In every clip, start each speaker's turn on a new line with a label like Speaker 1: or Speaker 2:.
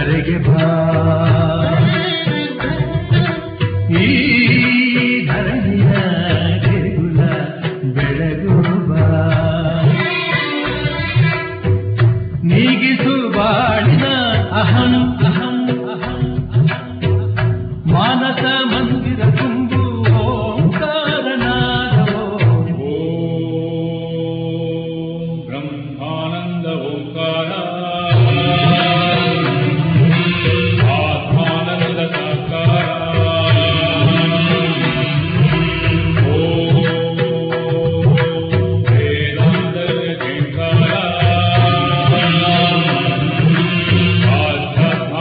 Speaker 1: ಧರೆಗೆ ಬಾ ಈ ಧರಣಿಯ ದೇಗುಲ ಬೆಳಗು ಬಾ ನೀಗಿಸು ಬಾಳಿನ ಅಹಂ ಅಹಂ ಅಹಂ ಮಾನಸ ಮಂದಿರ ತುಂಬು ಓಂಕಾರನಾದವೋ
Speaker 2: ಬ್ರಹ್ಮಾನಂದ ಓಂಕಾರ ಆತ್ಮಾನಂದ ಸಾಕಾರ ವೇದಾಂತ ಜಿಂಕಾರ ಆಧ್ಯಾತ್ಮ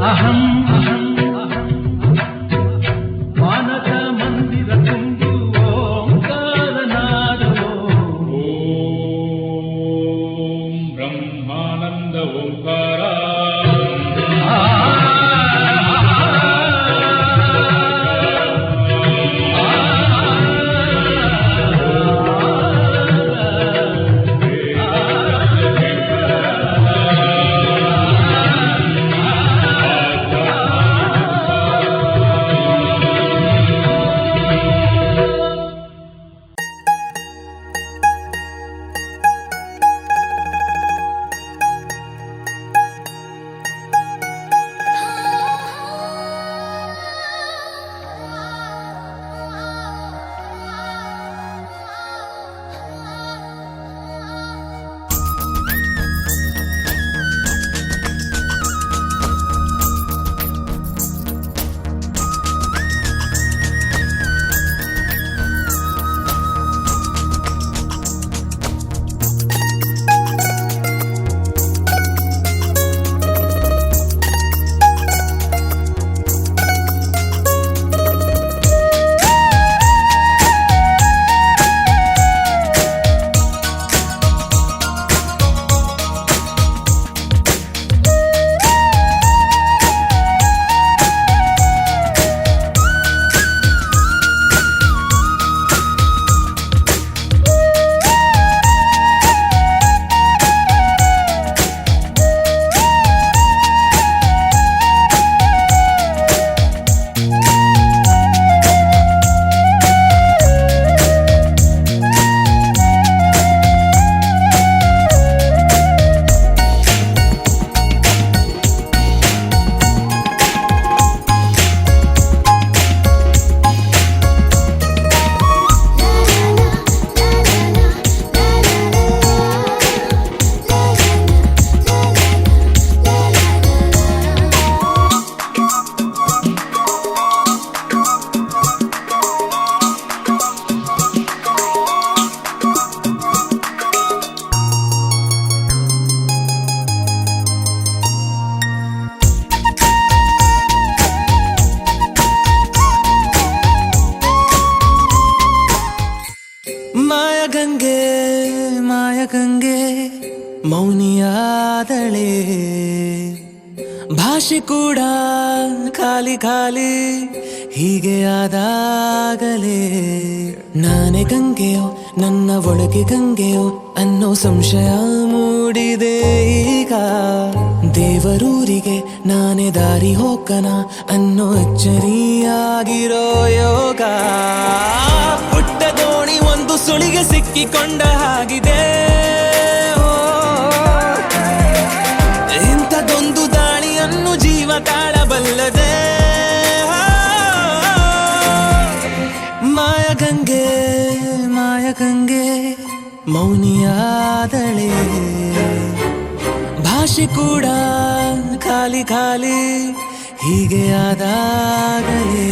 Speaker 1: ಅಹಂ ಅಹಂ ಮಾನಸ ಮಂದಿರ ತುಂಬು ಓಂಕಾರ ನಾದವೋ
Speaker 2: ಓಂ ಬ್ರಹ್ಮಾನಂದ ಓಂಕಾರ
Speaker 3: ಮಾಯಗಂಗೆ ಮೌನಿಯಾದಳೆ ಭಾಷೆ ಕೂಡ ಖಾಲಿ ಖಾಲಿ ಹೀಗೆ ಆದಾಗಲೇ ನಾನೇ ಗಂಗೆಯೋ ನನ್ನ ಒಳಗೆ ಗಂಗೆಯೋ ಅನ್ನೋ ಸಂಶಯ ಮೂಡಿದೆ ಈಗ ದೇವರೂರಿಗೆ ನಾನೇ ದಾರಿ ಹೋಗನ ಅನ್ನೋ ಅಚ್ಚರಿಯಾಗಿರೋ ಯೋಗ ಪುಟ್ಟ ದೋಣಿ ಒಂದು ಸುಳಿಗೆ ಸಿಕ್ಕಿಕೊಂಡ ಹಾಗಿದೆ ಇಂಥದೊಂದು ದಾಳಿಯನ್ನು ಜೀವ ತಾಳಬಲ್ಲದೆ ಮಾಯಗಂಗೆ ಮಾಯಗಂಗೆ ಮೌನಿಯಾದಳೆ ಭಾಷೆ ಕೂಡ ಖಾಲಿ ಖಾಲಿ ಹೀಗೆ ಆದಾಗಲೇ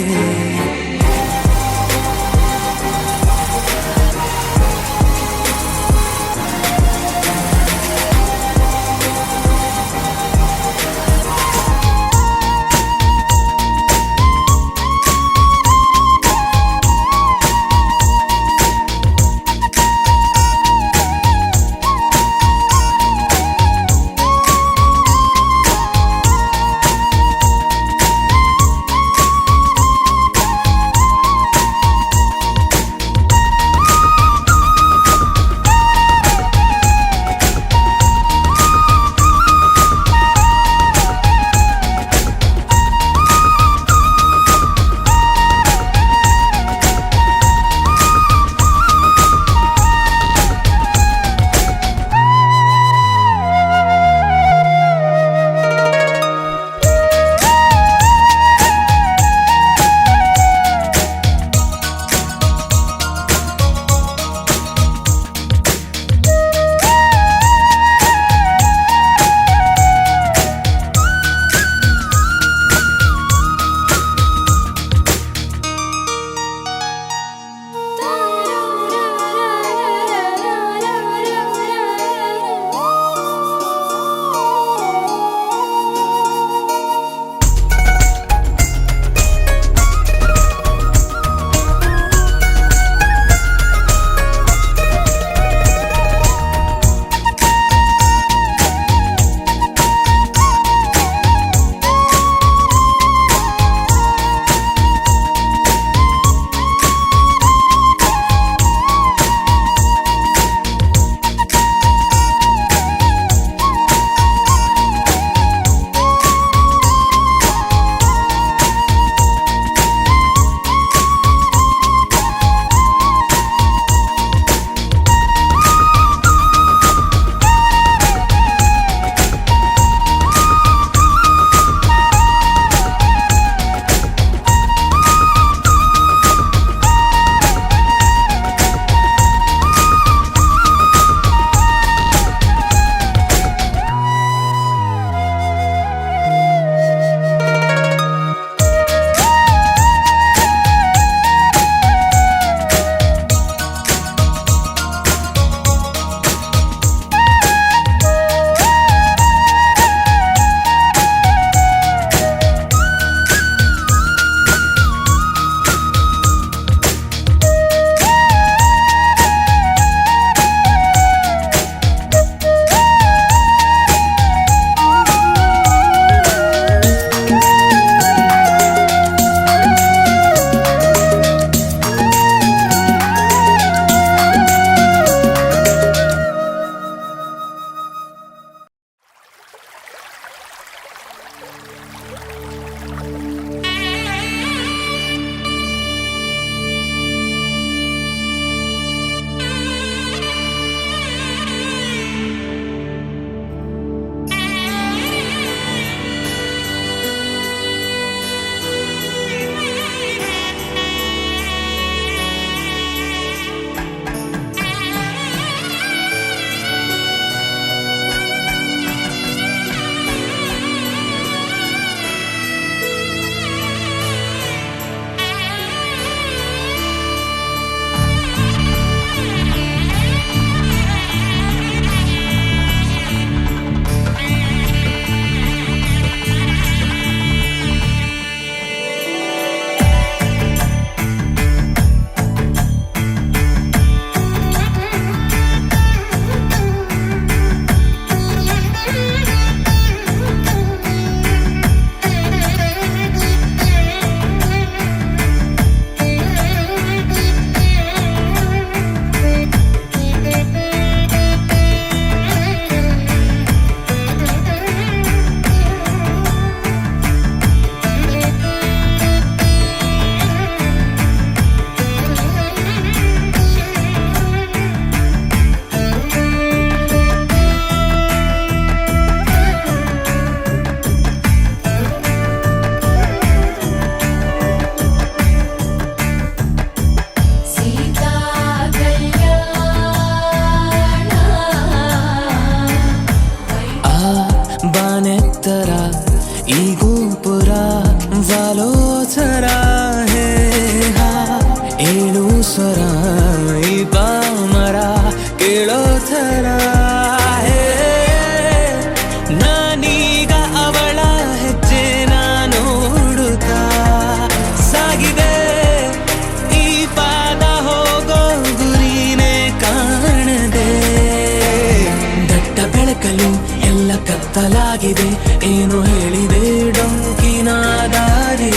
Speaker 3: ನೀನು ಹೇಳಿದೆ ಡೊಂಕಿನ ದಾರಿ.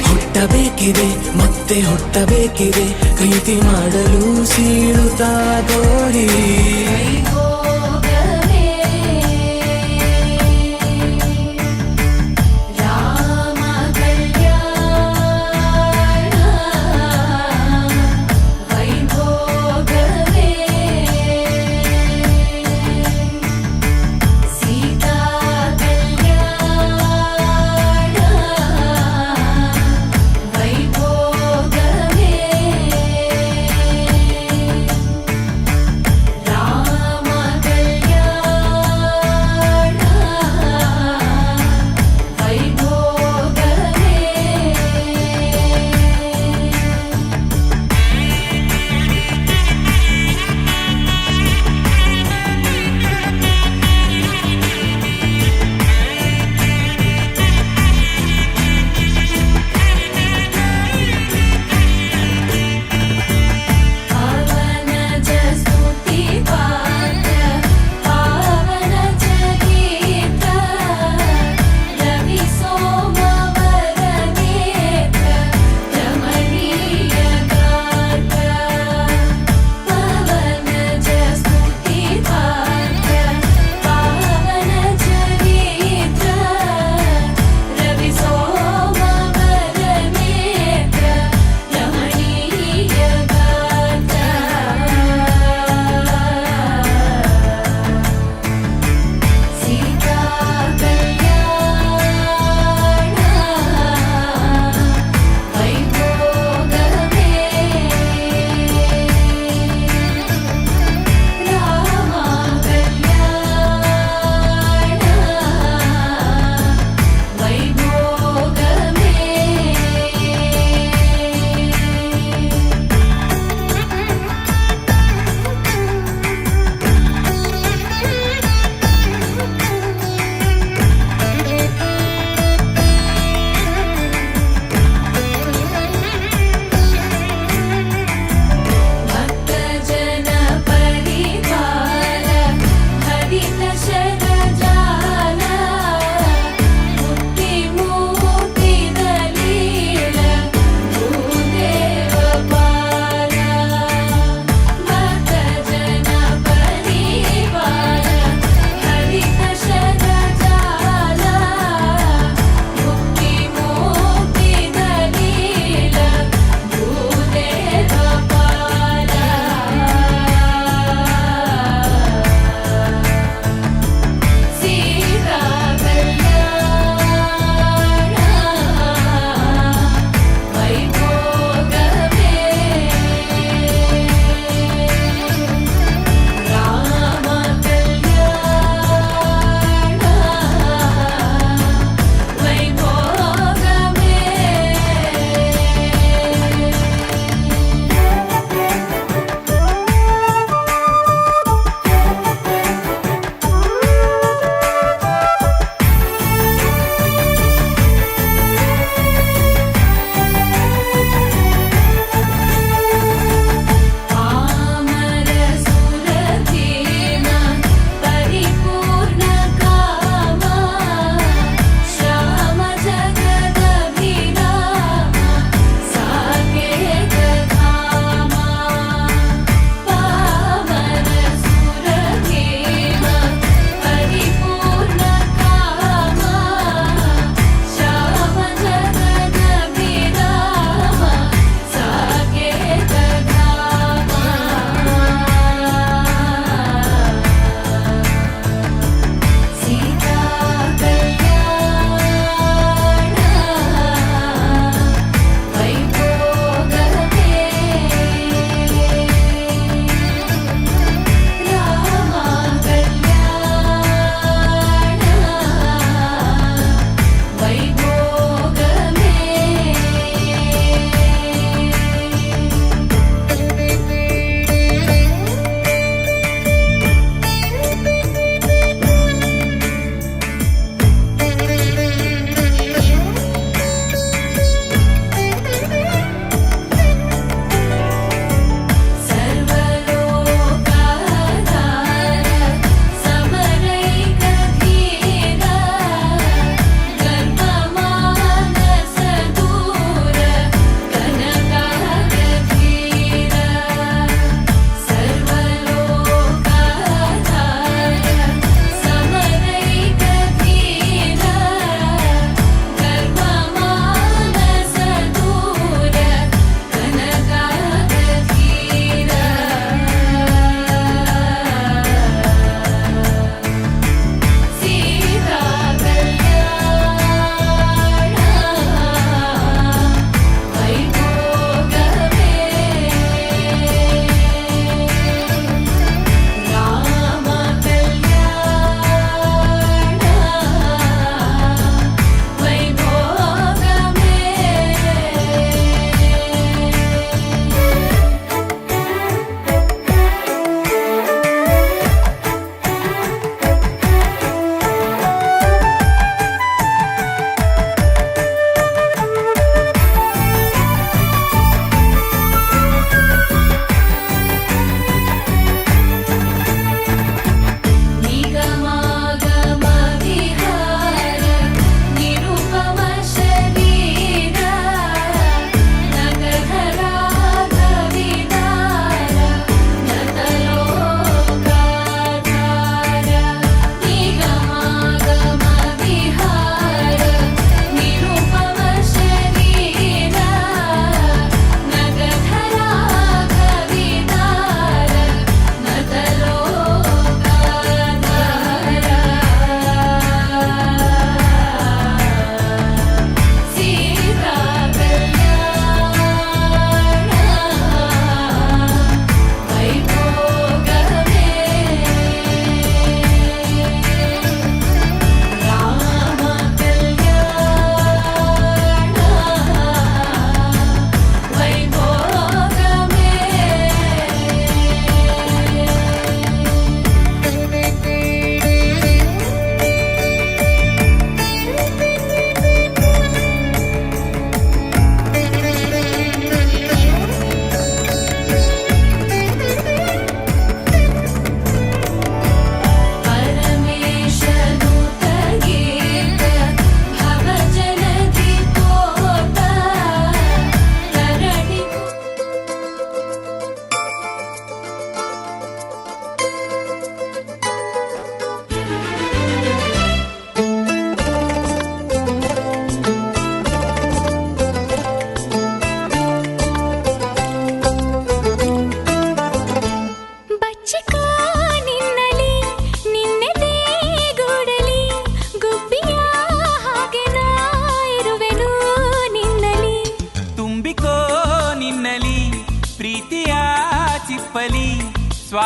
Speaker 3: ಹುಟ್ಟಬೇಕಿದೆ ಮತ್ತೆ ಹುಟ್ಟಬೇಕಿದೆ, ಪ್ರೀತಿ ಮಾಡಲು ಸೀಳುತ್ತಾ ಗೋರಿ.
Speaker 4: ರಾಮ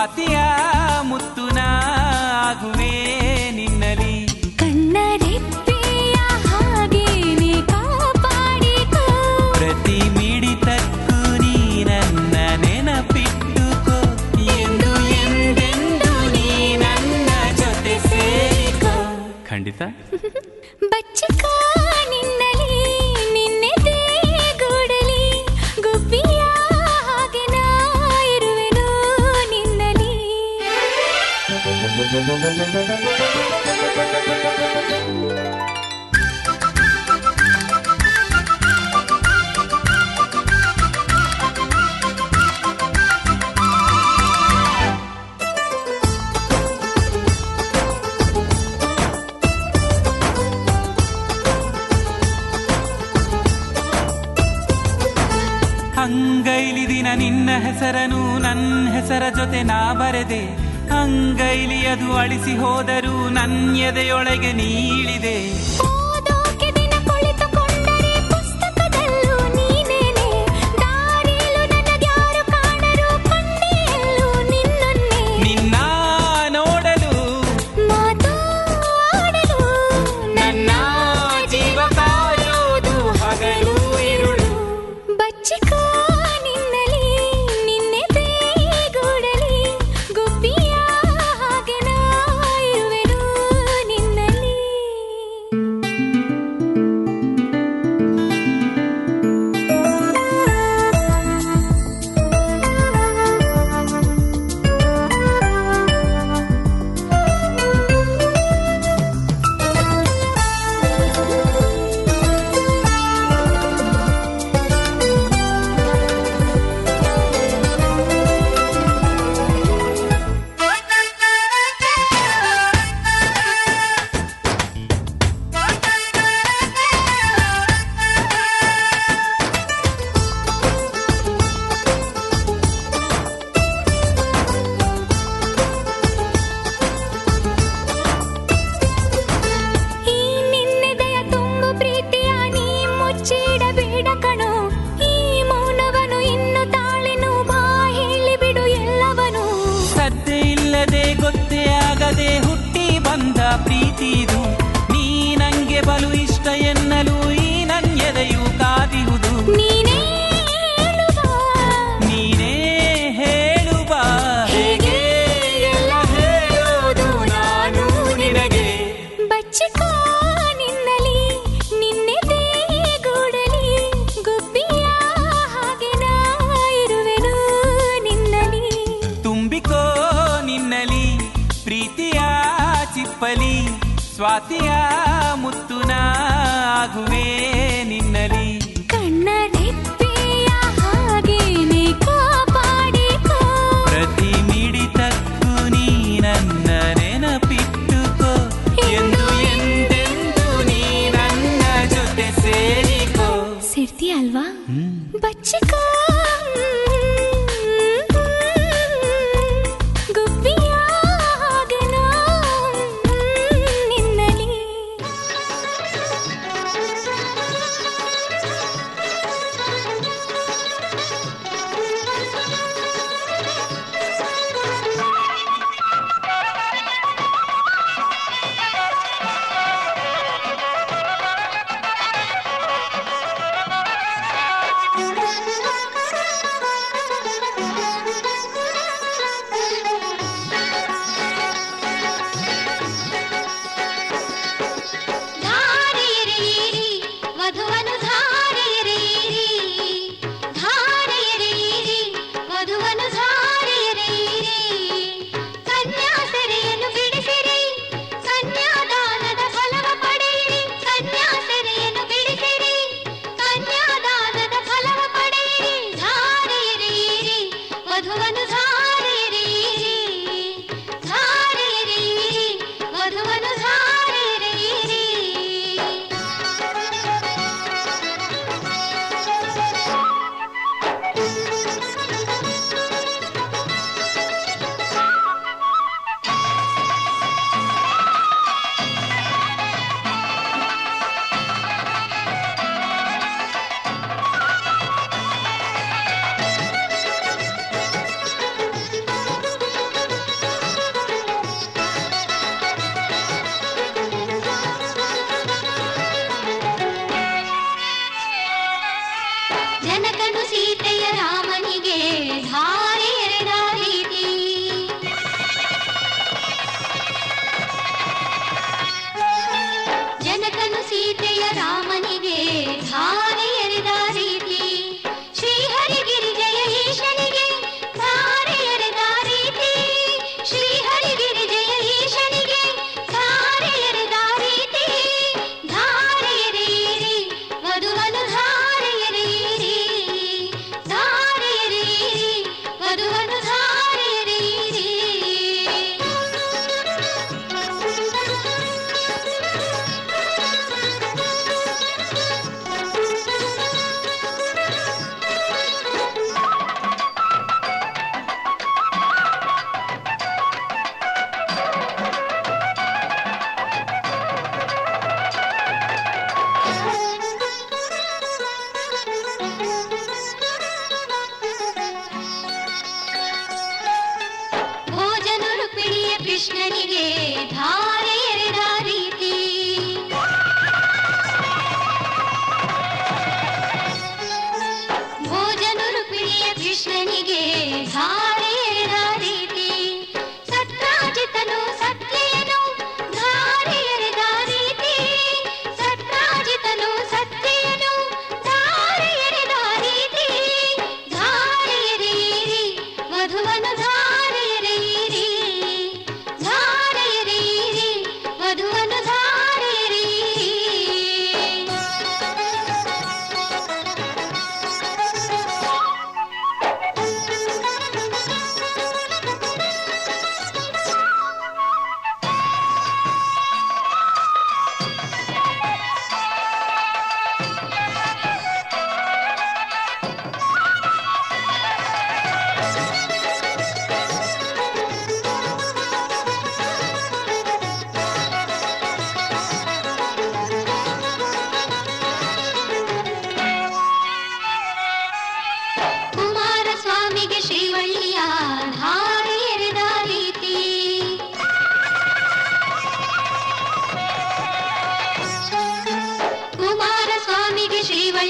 Speaker 4: ಸ್ವಾತಿಯ ಮುತ್ತುನ ಆಗುವೆ ನಿನ್ನಲಿ.
Speaker 5: ಕಣ್ಣರೆಪ್ಪೆಯ ಹಾಗೇನೆ ಕಾಪಾಡಿಕೋ,
Speaker 4: ಪ್ರತಿ ಮಿಡಿತಕ್ಕೂ ನೀ ನನ್ನ ನೆನಪಿಟ್ಟುಕೋ, ಎಂದು ಎಂದೆಂದು ನೀ ನನ್ನ ಜೊತೆ ಸೇರಿಕೋ. ಖಂಡಿತ.
Speaker 5: ಬಚ್ಚಿಕೋ ನಿನ್ನಲಿ ನಿನ್ನೆ ದೇಗೂಡಲಿ, ಗುಬ್ಬಿಯ ಹಾಗೆ ನಾ ಇರುವೆನು ನಿನ್ನಲಿ.
Speaker 4: ಅಂಗೈಲಿ ದಿನ ನಿನ್ನ ಹೆಸರನು ನನ್ನ ಹೆಸರ ಜೊತೆ ನಾ ಬರೆದೆ, ಅಂಗೈಲಿ ಅದು ಅಳಿಸಿ ಹೋದರೂ ನನ್ನ ಎದೆಯೊಳಗೆ ನೀಳಿದೆ.
Speaker 5: ಓದೋಕೆ ದಿನ ಕುಳಿತುಕೊಂಡರೆ ಪುಸ್ತಕದಲ್ಲೂ ನೀನೇನೆ, ದಾರಿಯಲ್ಲೂ ನನಗ್ಯಾರು ಕಾಣರು ಕಣ್ಣೆಯಲ್ಲೂ ನಿನ್ನನ್ನೇ.
Speaker 4: ನಿನ್ನ ನೋಡಲು
Speaker 5: ಮಾತು ಆಡಲು
Speaker 4: ನನ್ನ ಜೀವ ಕಾಯೋದು ಹಗಲು ಇರುಳು.
Speaker 5: ಬಚ್ಚಿಕೋ ನಿನ್ನಲಿ ನಿನ್ನೆ ದೇಗೂಡಲಿ, ಗುಬ್ಬಿಯ ಹಾಗೆ ನಾ ಇರುವೆನು ನಿನ್ನಲಿ. ಈ ನಿನ್ನೆದೆಯ ತುಂಬು ಪ್ರೀತಿಯ ನೀ ಮುಚ್ಚಿಡಬೇಡ ಕಣೋ, ಈ ಮೌನವನು ಇನ್ನು ತಾಳೆನು, ಬಾ ಹೇಳಿಬಿಡು ಎಲ್ಲವನು.
Speaker 4: ಸದ್ದೆ ಇಲ್ಲದೆ ಗೊತ್ತೇ ಆಗದೆ ಹುಟ್ಟಿ ಬಂದ ಪ್ರೀತಿದು, ನೀ ನಂಗೆ ಬಲು ಇಷ್ಟ ಎನ್ನಲು ಈ ನನ್ನ ಎದೆಯು ಕಾದಿಹುದು.
Speaker 5: ನೀನೇ ಹೇಳುವ
Speaker 4: ನೀನೇ ಹೇಳುವ ಹೇಗೆ ಎಲ್ಲ ಹೇಳೋದು ನಾನು ನಿನಗೆ.
Speaker 5: ಬಚ್ಚಿಕೋ ನಿನ್ನಲಿ ನಿನ್ನೆ ದೇಗೂಡಲಿ, ಗುಬ್ಬಿಯ ಹಾಗೆ ನಾ ಇರುವೆನು ನಿನ್ನಲಿ.
Speaker 4: ತುಂಬಿಕೋ ನಿನ್ನಲಿ ಪ್ರೀತಿಯ ಚಿಪ್ಪಲಿ, ಸ್ವಾತಿಯ ಮುತ್ತುನ ಆಗುವೆ ನಿನ್ನಲಿ.
Speaker 5: ಕಣ್ಣರೆಪ್ಪೆಯ ಹಾಗೇನೆ ಕಾಪಾಡಿಕೋ,
Speaker 4: ಪ್ರತಿ ಮಿಡಿತಕ್ಕೂ ನೀ ನನ್ನ ನೆನಪಿಟ್ಟುಕೋ, ಎಂದು ಎಂದೆಂದು ನೀ ನನ್ನ ಜೊತೆ ಸೇರಿಕೋ.
Speaker 5: ಸೇರ್ತೀಯ ಅಲ್ವಾ? ಬಚ್ಚಿಕೋ ಗುಬ್ಬಿಯ ಹಾಗೆ ನಾ ನಿನ್ನಲಿ.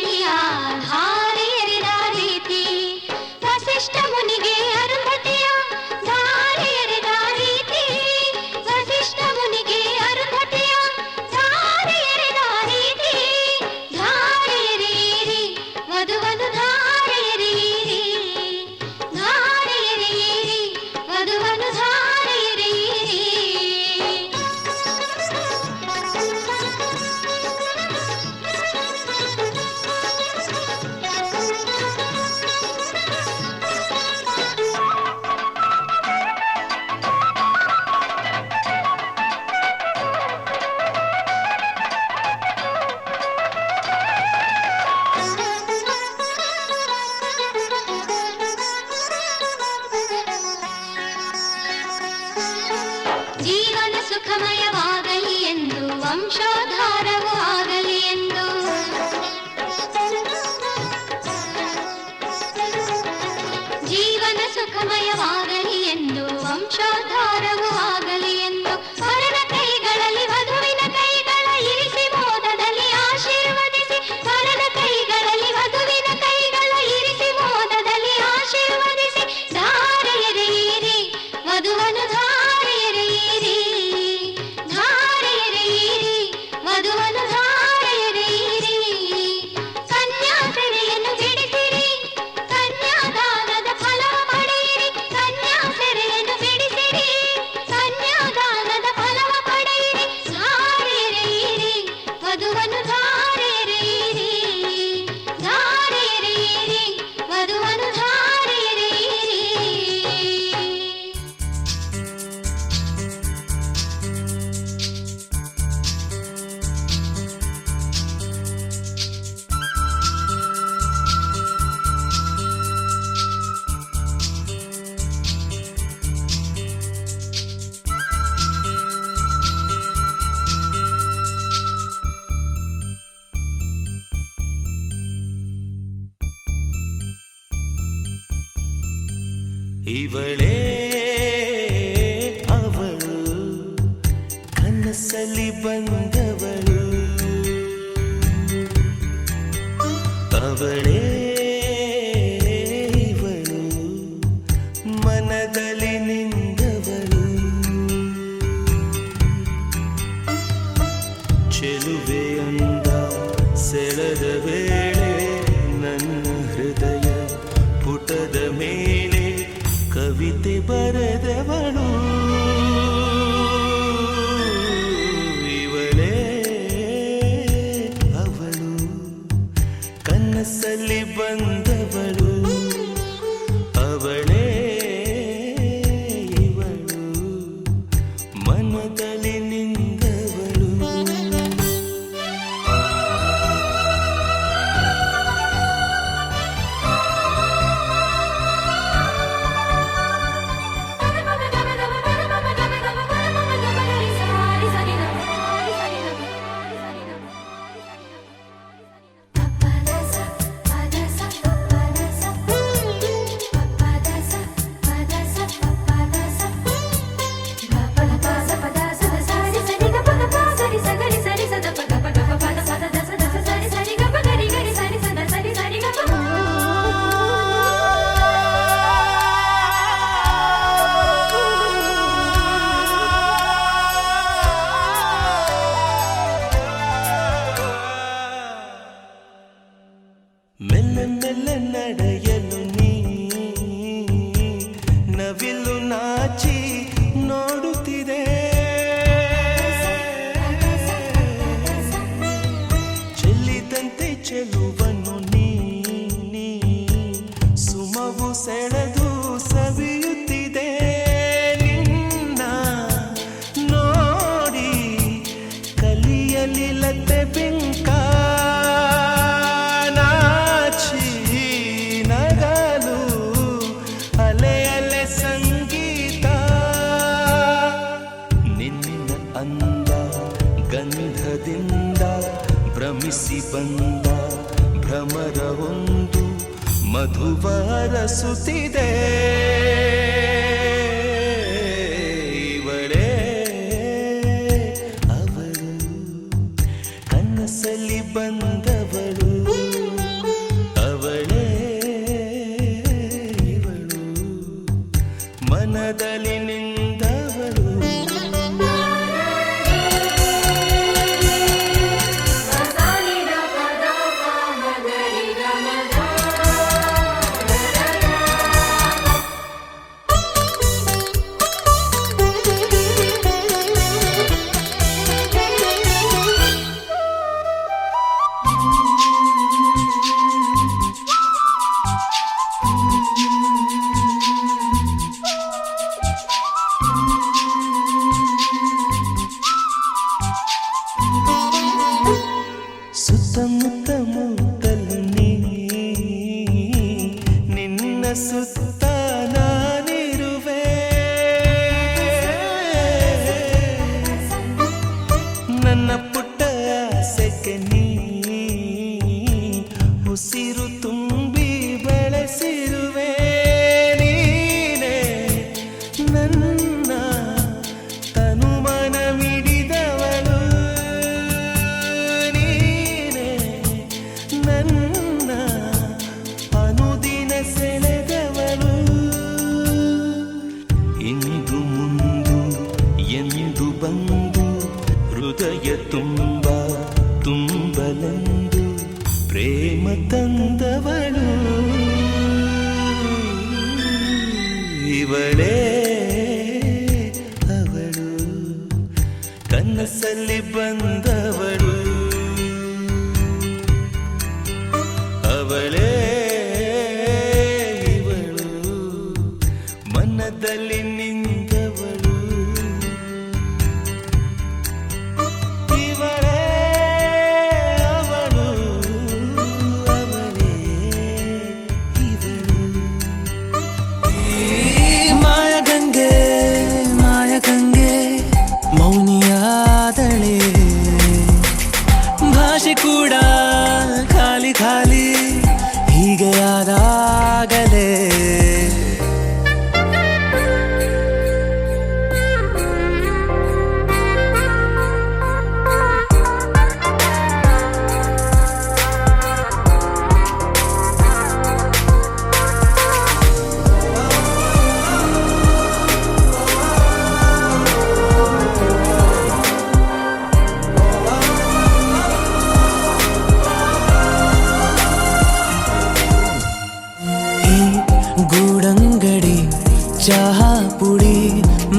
Speaker 5: ಕಾವೇರಿಯ ಧಾರೆ ಎರೆದ ರೀತಿ ವಸಿಷ್ಠ ಮುನಿಗೆ ಅರುಂಧತಿಯ ಧಾರೆ ಎರೆದ ರೀತಿ ವಸಿಷ್ಠ ಮುನಿಗೆ ಅರುಂಧತಿಯ ಧಾರೆ ಎರೆದ ರೀತಿ ಧಾರೆ ಎರೆಯಿರಿ ವಧುವನ್ನು ಧಾರೆ ಎರೆಯಿರಿ ಧಾರೆ ಎರೆಯಿರಿ ವಧುವನ್ನು ಧಾರೆ ಎರೆಯಿರಿ. ಜೀವನ ಸುಖಮಯವಾಗಲಿ ಎಂದು ವಂಶೋದ್ಧಾರವು ಆಗಲಿ ಎಂದು ಜೀವನ ಸುಖಮಯವಾಗಲಿ ಎಂದು ವಂಶೋದ್ಧಾರವು ಆಗಲಿ ಎಂದು ವರನ ಕೈಗಳಲ್ಲಿ ವಧುವಿನ ಕೈಗಳ ಇರಿಸಿ ಮೋದದಲ್ಲಿ ಆಶೀರ್ವದಿಸಿ ವರನ ಕೈಗಳಲ್ಲಿ ವಧುವಿನ ಕೈಗಳ ಇರಿಸಿ ಮೋದದಲ್ಲಿ ಆಶೀರ್ವದಿಸಿ ಧಾರೆ ಎರೆಯಿರಿ ವಧುವನ್ನು ಧಾರೆ ಎರೆಯಿರಿ ಧಾರೆ ಎರೆಯಿರಿ ವಧುವನ್ನು ಧಾರೆ ಎರೆಯಿರಿ. ಕನ್ಯಾ ಸೆರೆಯನ್ನು ಬಿಡಿಸಿರಿ ಕನ್ಯಾದಾನದ ಫಲವ ಪಡೆಯಿರಿ ಕನ್ಯಾ ಸೆರೆಯನ್ನು ಬಿಡಿಸಿರಿ ಕನ್ಯಾದಾನದ ಫಲವ ಪಡೆಯಿರಿ ಧಾರೆ ಎರೆಯಿರಿ ವಧುವನ್ನು ಧಾರೆ ಎರೆಯಿರಿ ಧಾರೆ ಎರೆಯಿರಿ ವಧುವನ್ನು ಧಾರೆ ಎರೆಯಿರಿ.
Speaker 3: ಇವಳೇ ಅವಳು ಕನಸಲಿ ಬಂದವಳು ಅವಳೇ ಇವಳು ಮನದಲ್ಲಿ ನಿಂದವಳು ಚೆಲುವೆಯಂದ ಸೆಳೆದ ವೇಳೆ ನನ್ನ ಹೃದಯ ಪುಟದ ಮೇಲೆ ಕವಿತೆ ಬರೆದವಳು ಇವಳೇ ಅವಳು ಕನಸಲ್ಲಿ ಬಂದವಳು ಅವಳೇ ಇವಳು ಮನದಲ್ಲಿ ನಿಂದವಳು. ಮೆಲ್ಲ ಮೆಲ್ಲ ನಡೆಯಲು ನೀ ನವಿಲು ನಾಚಿ ನೋಡುತ್ತಿದೆ ಚೆಲ್ಲಿದಂತೆ ಚೆಲುವನ್ನು ನೀ ಸುಮವು ಸೆಳೆದು ಸವಿಯುತ್ತಿದೆ ನಿನ್ನ ನೋಡಿ ಕಲಿಯಲಿಲ್ಲದೆ ಬಿಂಕ ನಗಲು ಅಲೆ ಅಲೆ ಸಂಗೀತ ನಿನ್ನ ಅಂದ ಗಂಧದಿಂದ ಭ್ರಮಿಸಿ ಬಂದ ಭ್ರಮರ ಒಂದು ಮಧುವರಸುತ್ತಿದೆ ಇವಳೇ ಅವಳು ಕನಸಲ್ಲಿ ಬಂದವಳು. ಸುತ್ತ ನಾನಿರುವೆ ನನ್ನ ಪುಟ್ಟ ಆಸೆಗೆ ನೀ ಉಸಿರು ತುಂಬಿ ಬೆಳೆಸಿರುವೆ ನೀನೇ ನನ್ನ ತನುಮನ ಮಿಡಿದವಳು ನೀನೇ ನನ್ನ ಅನುದಿನ ಸೆಳೆದವಳು ಇಂದು ಮುಂದು ಎಂದು ಬಂದು ಹೃದಯ ತುಂಬಲೆಂದು ಪ್ರೇಮ ತಂದವಳು ಇವಳೇ ಅವಳು ಕನಸಲ್ಲಿ ಬಂದವಳು ಅವಳೇ ಇವಳು ಮನದಲ್ಲಿ ನಿಂತವಳು ಇವಳೇ ಅವಳು ಅವಳೇ ಇವಳು ಮಾಯಗಂಗೆ ಮಾಯಗಂಗೆ ಮೌನಿಯಾದಳೆ ಭಾಷೆ ಕೂಡ ಖಾಲಿ ಖಾಲಿ ಹೀಗೆ ಆದಾಗಲೇ ಗೂಡಂಗಡಿ ಚಹಾ ಪುಡಿ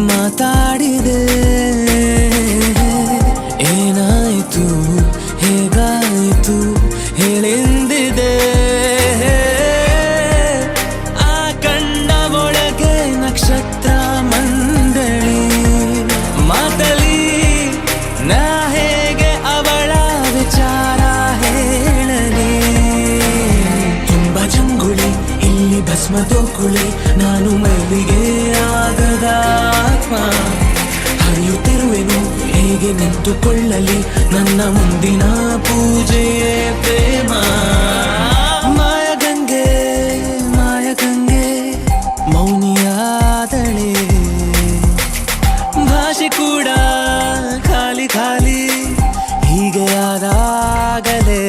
Speaker 3: ಮಾತಾಡಿದೆ ಏನಾಯಿತು ಹೇಗಾಯಿತು ಹೇಳೆಂದಿದೆ ಆ ಕಣ್ಣ ಒಳಗೆ ನಕ್ಷತ್ರ ಮಂದಳಿ ಮಾತಲಿ ನಾ ಹೇಗೆ ಅವಳ ವಿಚಾರ ಹೇಳಲಿ ಎಂಬ ಜಂಗುಳಿ ಇಲ್ಲಿ ಭಸ್ಮದೋಕುಳಿ ನಾನು ಮೈಲಿಗೆ ಆಗದ ಆತ್ಮ ಹರಿಯುತ್ತಿರುವೆನು ಹೇಗೆ ನಿಂತುಕೊಳ್ಳಲಿ ನನ್ನ ಮುಂದಿನ ಪೂಜೆಯೇ ಪ್ರೇಮ ಮಾಯಗಂಗೆ ಮಾಯಗಂಗೆ ಮೌನಿಯಾದಳೆ ಭಾಷೆ ಕೂಡ ಖಾಲಿ ಖಾಲಿ ಹೀಗೆ ಆದಾಗಲೇ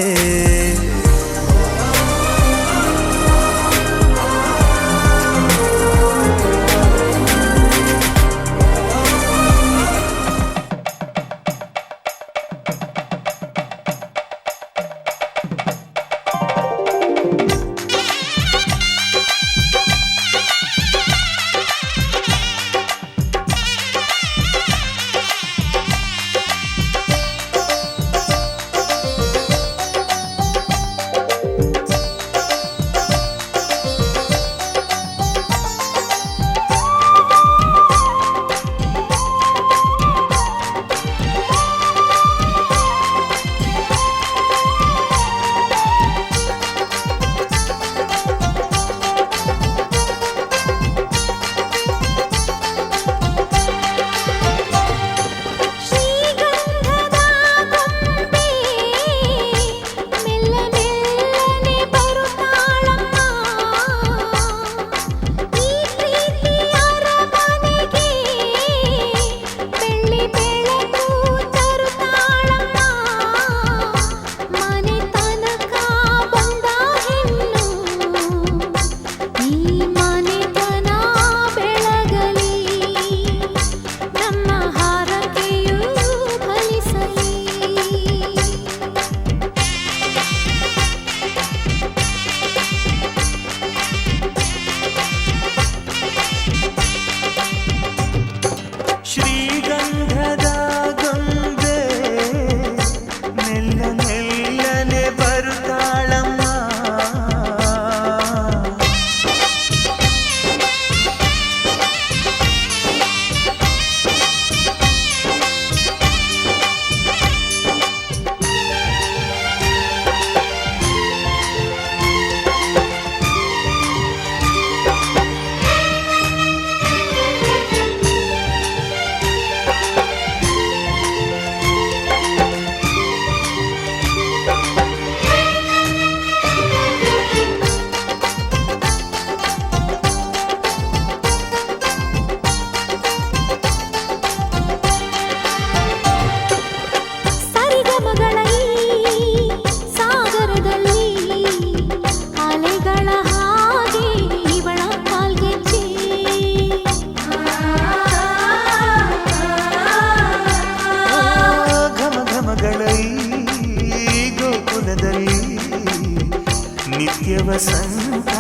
Speaker 3: ನಿತ್ಯ ವಸಂತ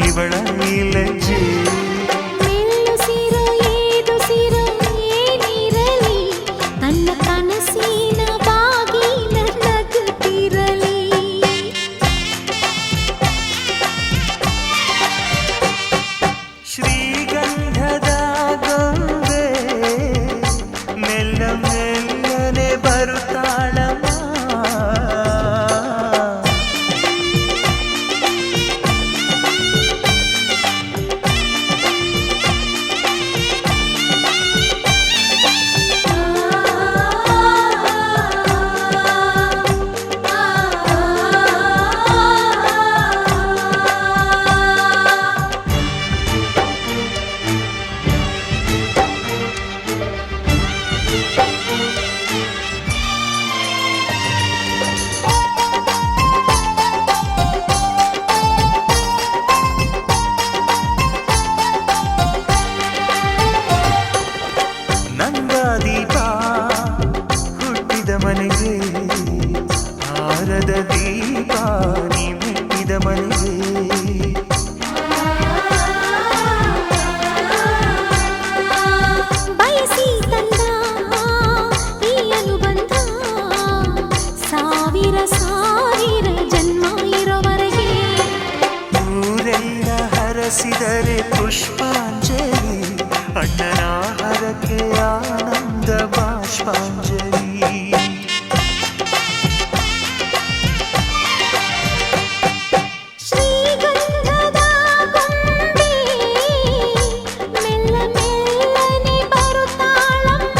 Speaker 3: ಇವಳ ಲಜ್ಜೆ
Speaker 5: ಮೆಲ್ಲುಸಿರು ಏದುಸಿರು ಏನಿರಲಿ ತನ್ನ ಕನಸಿನ ಬಾಗಿಲ ನಗುತ್ತಿರಲಿ
Speaker 3: ಶ್ರೀಗಂಧದ ಗೊಂಬೆ ಮೆಲ್ಲ ಮೆಲ್ಲನೆ ಬರುತ್ತಾಳಮ್ಮ ನಂದಾದೀಪ ಹುಟ್ಟಿದ ಮನೆಗೆ ಹಾರದ ದೀಪ ನೀ ಮೆಟ್ಟಿದ ಮನೆಗೆ
Speaker 5: ಬಯಸಿ ತಂದ ಈ ಅನುಬಂಧ ಸಾವಿರ ಸಾವಿರ ಜನ್ಮ ಇರೋವರೆಗೆ
Speaker 3: ಊರೆಲ್ಲ ಹರಸಿದರೆ ಪುಷ್ಪಾಂಜಲಿ ಅಣ್ಣನ ಹರಕೆ ಆನಂದ ಬಾಷ್ಪಾಂಜಲಿ
Speaker 5: ಶ್ರೀಗಂಧದ ಗೊಂಬೆ ಮೆಲ್ಲ ಮೆಲ್ಲನೆ ಬರುತ್ತಾಳಮ್ಮ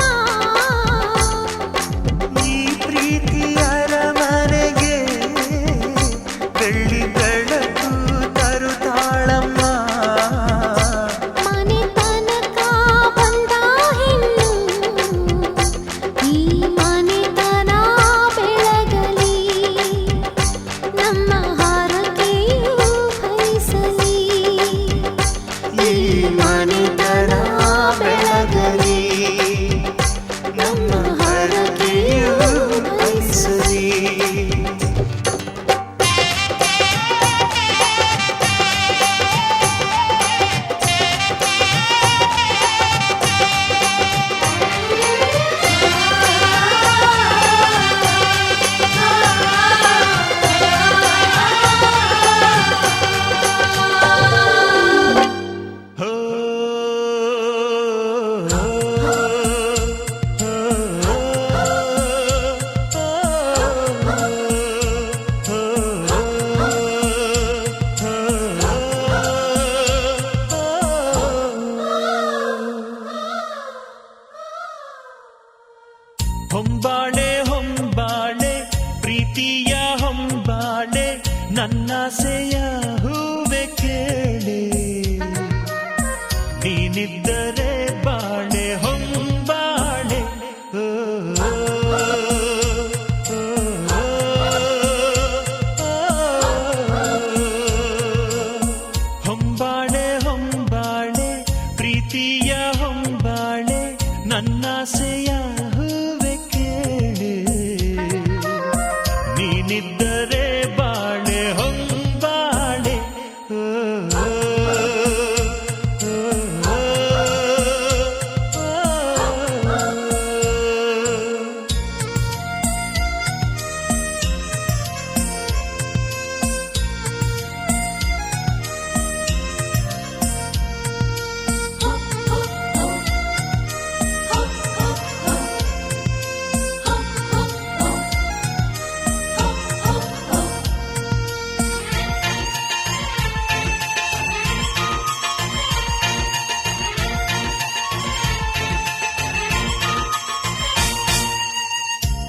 Speaker 3: ಈ ಪ್ರೀತಿಯರ ಮನೆಗೆ ಬೆಳ್ಳಿ ಬೆಳಕು ತರುತ್ತಾಳಮ್ಮ
Speaker 5: ಮನೆ ತನಕ ಬಂದ ಹೆಣ್ಣು ಈ ಮನೆತನ ಬೆಳಗಲಿ ನಮ್ಮ ಹಾರಕೆಯು ಫಲಿಸಲಿ
Speaker 3: ಈ ಮನೆತನ ಬೆಳಗಲಿ ನಮ್ಮ ಹರಕೆಯು ಫಲಿಸಲಿ ಹೋ ಹೊಂಬಾಳೆ ಹೊಂಬಾಳೆ ಪ್ರೀತಿಯ ಹೊಂಬಾಳೆ ನನ್ನಾಸೆಯ ಹೂವೆ ಕೇಳೆ ನೀನಿದ್ದರೆ ಬಾಳೆ ಹೊಂಬಾಳೆ ಓ, ಓ, ಓ, ಓ, ಹೊಂಬಾಳೆ ಹೊಂಬಾಳೆ ಪ್ರೀತಿಯ ಹೊಂಬಾಳೆ ನನ್ನಾಸೆಯ ಹೂವೆ ಕೇಳೆ ನೀನಿದ್ದರೆ ಬಾಳೆ ಹೊಂಬಾಳೆ ಓ, ಓ, ಓ, ಓ, ಓ.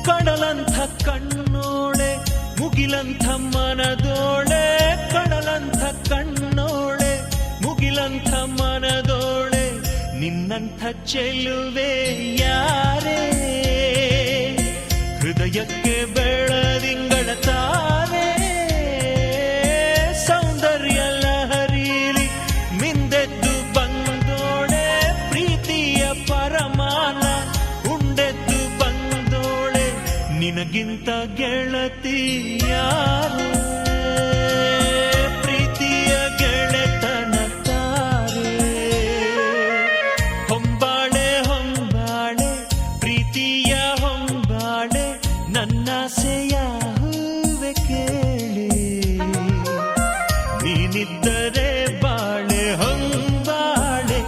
Speaker 3: ಕಡಲಂಥ ಕಣ್ಣೋಳೆ ಮುಗಿಲಂಥ ಮನದೋಳೆ ಕಡಲಂಥ ಕಣ್ಣೋಳೆ ಮುಗಿಲಂಥ ಮನದೋಳೆ ನಿನ್ನಂಥ ಚೆಲುವೆ ಯಾರೇ ಹೃದಯಕ್ಕೆ ಬೆಳದಿಂಗಳ ತಾರೆ ಸೌಂದರ್ಯ ಲಹರೀಲಿ ಮಿಂದೆದ್ದು ಬಂದೋಳೆ ಪ್ರೀತಿಯ ಪರಮಾನ ಉಂಡೆದ್ದು ಬಂದೋಳೆ ನಿನಗಿಂತ ಗೆಳತಿ ಯಾರೇ ನೀನಿದ್ದರೆ ಬಾಳೆ ಹೊಂಬಾಳೆ.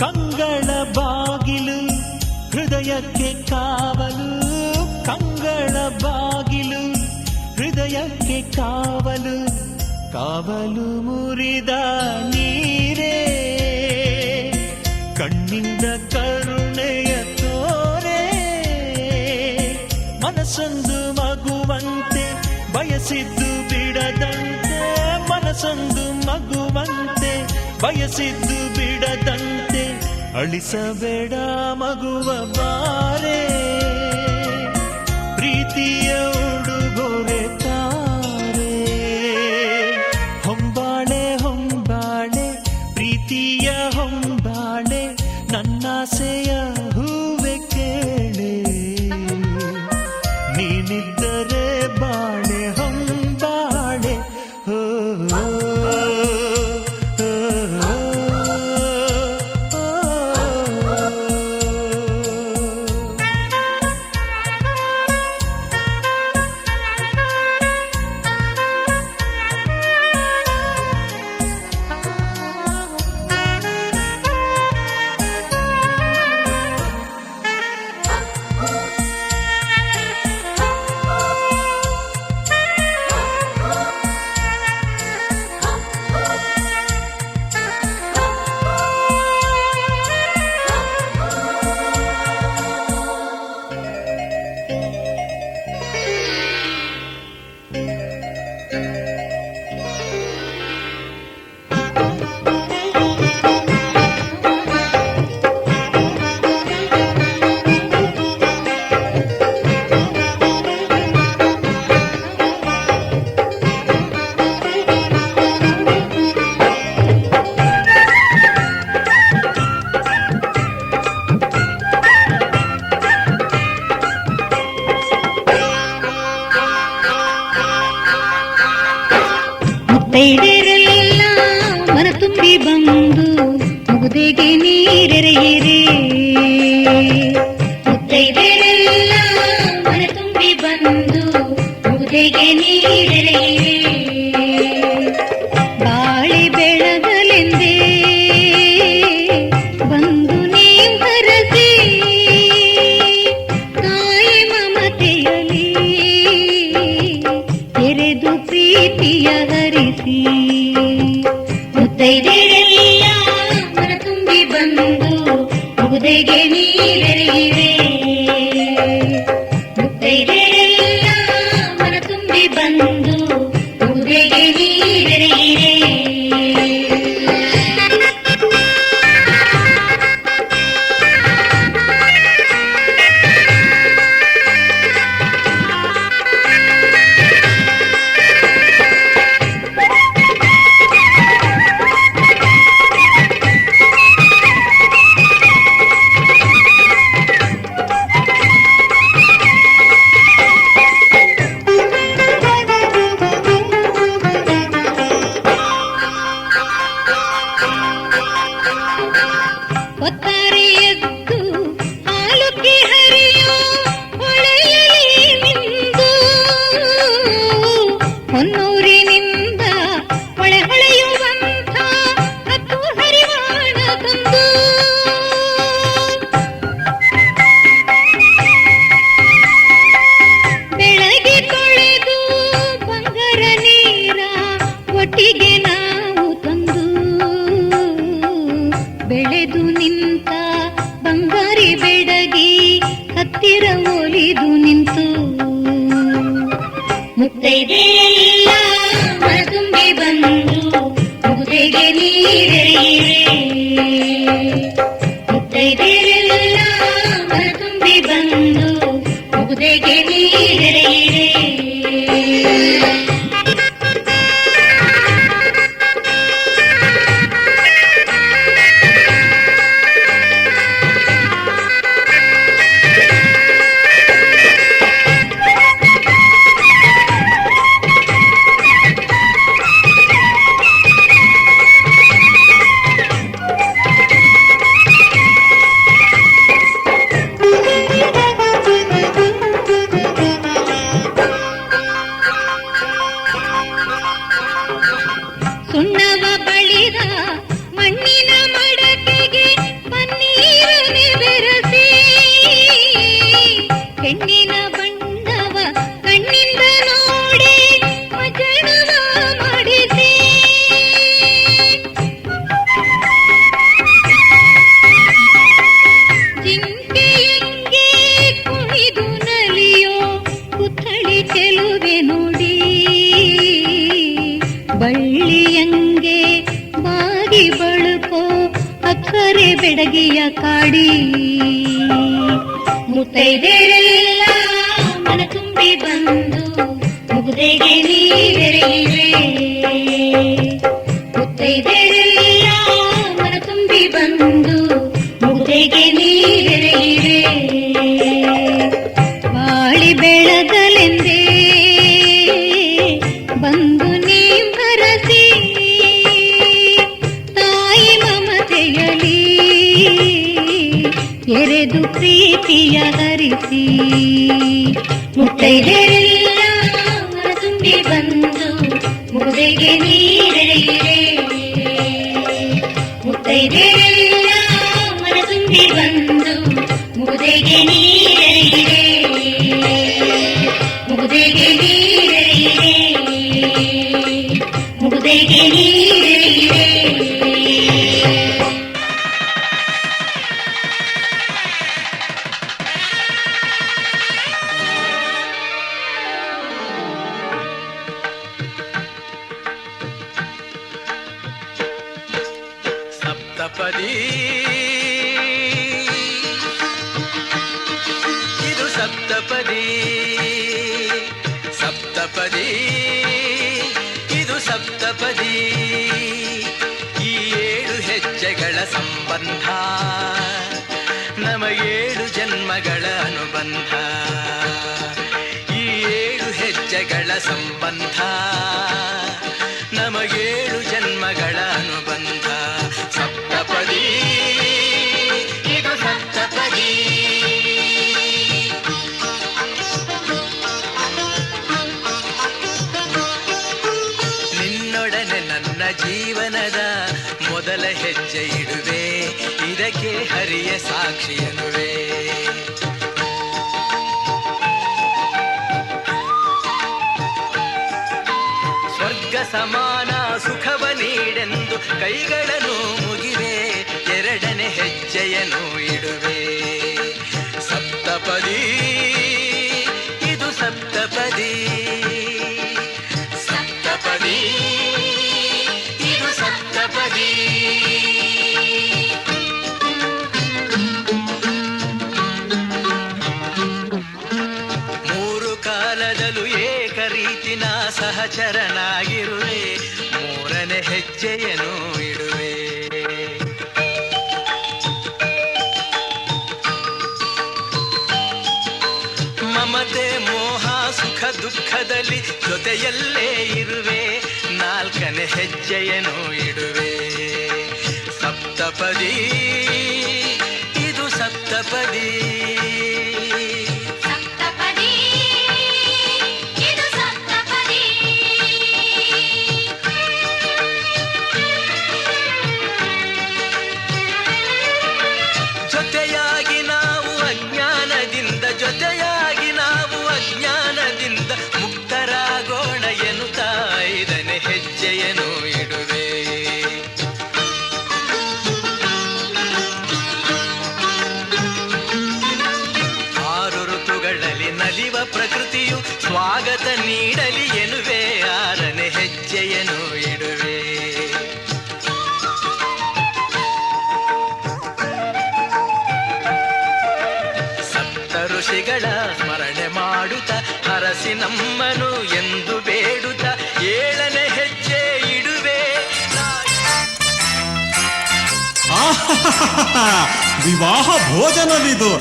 Speaker 3: ಕಂಗಳ ಬಾಗಿಲು ಹೃದಯಕ್ಕೆ ಕಾವಲು, ಕಂಗಳ ಬಾಗಿಲು ಹೃದಯಕ್ಕೆ ಕಾವಲು, ಕಾವಲು ಮುರಿದ ನೀರೇ ಕಣ್ಣಿಂದ ಕರುಣೆಯ ತೋರೆ. ಮನಸ್ಸೊಂದು ಮಗುವಂತೆ ಬಯಸಿದ್ದು ಬಿಡದಂತೆ, ಮನಸ್ಸೊಂದು ಮಗುವಂತೆ ಬಯಸಿದ್ದು ಬಿಡದಂತೆ, ಅಳಿಸಬೇಡ ಮಗುವ ಬಾರೆ. ಪ್ರೀತಿಯ ಉಡುಗೊರೆ ತಾರೆ, ಹೊಂಬಾಳೆ ಹೊಂಬಾಳೆ ಪ್ರೀತಿಯ ಹೊಂಬಾಳೆ, ನನ್ನಾಸೆಯ ಹೂವೆ ಕೇಳೆ. ನೀನಿದ್ದರೆ ಬಾಳೆ ಹೊಂಬಾಳೆ. ಹೋ
Speaker 6: ಮುತ್ತೈದೆರೆಲ್ಲ ಮನ ತುಂಬಿ ಬಂದು ಮುಗುದೆಗೆ ನೀರೆರೆಯಿರೆ. ಮುತ್ತೈದೆರೆಲ್ಲ ಮನ ತುಂಬಿ ಬಂದು ಮುಗುದೆಗೆ ನೀರೆರೆಯಿರೆ. ಬಾಳೆ ಬೆಳಗಲೆಂದೇ ಬಂದು ನೀವು ಹರಸಿ, ತಾಯಿ ಮಮತೆಯಲಿ ತೆರೆದು ಪ್ರೀತಿಯ ಹರಿಸಿ. ಮುತ್ತೈದೆರೆಲ್ಲ ಮನ ತುಂಬಿ ಬಂದು ಮುಗುದೆಗೆ ನೀರೆರೆಯಿರೆ. ಮುತ್ತೈದೆರೆಲ್ಲ ಮನ ತುಂಬಿ ಬಂದು ಮುಗುದೆಗೆ ನೀರೆರೆಯಿರೆ. ಒತ್ತಾರೆ ಎದ್ದು ಹಾಲುಕ್ಕಿ ಹರಿಯೋ ಹೊಳೆಯಲಿ ಮಿಂದು, ಹೊನ್ನೂರಿನಿಂದ ಹೊಳೆ ಹೊಳೆಯುವಂಥ ಹತ್ತು ಹರಿವಾಣ ತಂದು. ಬೆಳಗ್ಗೆ ತೊಳೆದು ಬಂಗಾರ ನೀರ ಒಟ್ಟಿಗೆ ನಾವು ತಂದು, ಬೆಳೆದು ನಿಂತ ಬಂಗಾರಿ ಬೆಡಗಿ ಹತ್ತಿರ ಒಲಿದು ನಿಂತು. ಮುತ್ತೈದೆರೆಲ್ಲ ಮನ ತುಂಬಿ ಬಂದು ಮುಗುದೆಗೆ ನೀರೆರೆಯಿರೆ. ಮುತ್ತೈದೆರೆಲ್ಲ ಮನ ತುಂಬಿ ಬಂದು ಮುಗುದೆಗೆ ನೀರೆರೆಯಿರೆ. ಸುಣ್ಣವ ಬಳಿದ ಮಣ್ಣಿನ ಮಡಕೆಗೆ ಪನ್ನೀರನೆ ಬೆರೆಸಿ ಹೆಣ್ಣಿನ ಬಣ್ಣವ ಕಣ್ಣಿಂದ ನೋಡಿ ಮಜಣವ ಮಾಡಿಸಿ ಜಿಂಕೆಯಂಗೆ ಕುಣಿದು ನಲಿಯೋ ಪುತ್ಥಳಿ ಚೆಲುವೆ ನೋಡಿ ಬಳ್ಳಿಯಂಗೆ ಬಾಗಿ ಬಳುಕೋ ಅಕ್ಕರೆ ಬೆಡಗಿಯ ಕಾಡಿ ಮುತ್ತೈದೆರೆಲ್ಲ ಮನ ತುಂಬಿ ಬಂದು ಮುಗುದೆಗೆ ನೀರೆರೆಯಿರೆ. ಮುತ್ತೈದೆರೆಲ್ಲ ಮನ ತುಂಬಿ ಬಂದು ಮುಗುದೆಗೆ ನೀರೆರೆಯಿರೆ. ಬಾಳಿ ಬೆಳಗಲೆಂದೇ ಬಂದು ನೀ ಭರಸಿ ತಾಯಿ ಮಮತೆಯಲಿ ಎರೆದು ಪ್ರೀತಿಯ ಹರಿಸಿ ಮುತ್ತೈದೆರೆಲ್ಲ ಮನ ತುಂಬಿ ಬಂದು ಮುಗುದೆಗೆ ನೀರೆರೆಯಿರೆ. ಮುತ್ತೈದೆರೆಲ್ಲ ಮನ ತುಂಬಿ ಬಂದು ಮುಗುದೆಗೆ ನೀರೆರೆಯಿರೆ. ಮುಗುದೆಗೆ ನೀರೆರೆಯಿರೆ. ಮುಗುದೆಗೆ ನೀರೆರೆಯಿರೆ.
Speaker 3: ಸಪ್ತಪದಿ ಇದು ಸಪ್ತಪದಿ ಸಪ್ತಪದಿ ಇದು ಸಪ್ತಪದಿ ಈ 7 ಹೆಜ್ಜೆಗಳ ಸಂಬಂಧ ನಮ 7 ಜನ್ಮಗಳ ಅನುಬಂಧ ಈ 7 ಹೆಜ್ಜೆಗಳ ಸಂಬಂಧ ನಮ 7 ಜನ್ಮಗಳ ಅನುಬಂಧ ಸಪ್ತಪದಿ ಇದು ಸಪ್ತಪದಿ ನಿನ್ನೊಡನೆ ನನ್ನ ಜೀವನದ ಮೊದಲ ಹೆಜ್ಜೆ ಇಡುವೆ ಇದಕ್ಕೆ ಹರಿಯ ಸಾಕ್ಷಿ ಎನ್ನುವೆ ಸ್ವರ್ಗ ಸಮಾನ ಸುಖವ ನೀಡೆಂದು ಕೈಗಳನ್ನು ಮುಗಿವೆ ಎರಡನೇ ಹೆಜ್ಜೆಯನ್ನು ಇಡುವೆ ಸಪ್ತಪದಿ ಇದು ಸಪ್ತಪದಿ ಸಪ್ತಪದಿ ಇದು ಸಪ್ತಪದಿ ಮೂರು ಕಾಲದಲ್ಲೂ ಏಕರೀತಿನ ಸಹಚರನಾಗಿರುವೆ ಮೂರನೇ ಹೆಜ್ಜೆಯನ್ನು ಇಡುವೆ ಮಮತೆ ಮೋಹ ಸುಖ ದುಃಖದಲ್ಲಿ ಜೊತೆಯಲ್ಲೇ ಇರುವೆ ನಾಲ್ಕನೇ ಹೆಜ್ಜೆಯನ್ನು ಇಡುವೆ ಸಪ್ತಪದಿ ಇದು ಸಪ್ತಪದಿ
Speaker 5: ಸಪ್ತಪದಿ ಇದು ಸಪ್ತಪದಿ
Speaker 3: ಜೊತೆಯಾಗಿ ನಾವು ಅಜ್ಞಾನದಿಂದ ಜೊತೆಯಾಗಿ ನಾವು ಅಜ್ಞಾನದಿಂದ ಮುಕ್ತರಾಗೋಣ ಎನ್ನುತ್ತಾ 5ನೇ ಹೆಜ್ಜೆಯನ್ನು ಇಡುವೆ ನಲಿವ ಪ್ರಕೃತಿಯು ಸ್ವಾಗತ ನೀಡಲಿ ಎನ್ನುವೆ 6ನೇ ಹೆಜ್ಜೆಯನ್ನು ಇಡುವೆ ಸಪ್ತ ಋಷಿಗಳ ಸ್ಮರಣೆ ಮಾಡುತ್ತ ಹರಸಿ ನಮ್ಮನು ಎಂದು ಬೇಡುತ್ತ 7ನೇ ಹೆಜ್ಜೆ ಇಡುವೆ.
Speaker 7: ವಿವಾಹ ಭೋಜನವಿದು,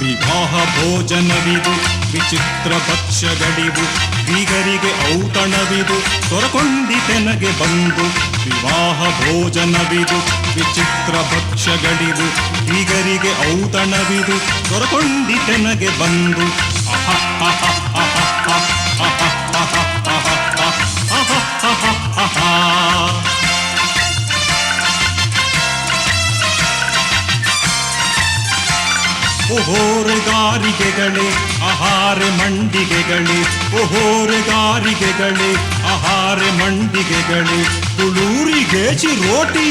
Speaker 7: ವಿವಾಹ ಭೋಜನವಿದು, ವಿಚಿತ್ರ ಭಕ್ಷ್ಯಗಳಿವು, ಬೀಗರಿಗೆ ಔತಣವಿದು, ತೊರಕೊಂಡಿತೆನಗೆ ಬಂದು. ವಿವಾಹ ಭೋಜನವಿದು, ವಿಚಿತ್ರ ಭಕ್ಷ್ಯಗಳಿವು, ಬೀಗರಿಗೆ ಔತಣವಿದು, ತೊರಕೊಂಡಿತೆನಗೆ ಬಂದು. ಓಹೋರೆಗಾರಿಗೆಗಳೇ ಆಹಾರ ಮಂಡಿಗೆಗಳೇ, ಓಹೋರೆಗಾರಿಗೆಗಳೇ ಆಹಾರ ಮಂಡಿಗೆಗಳೇ, ತುಳೂರಿಗೆ ಚಿರೋಟಿ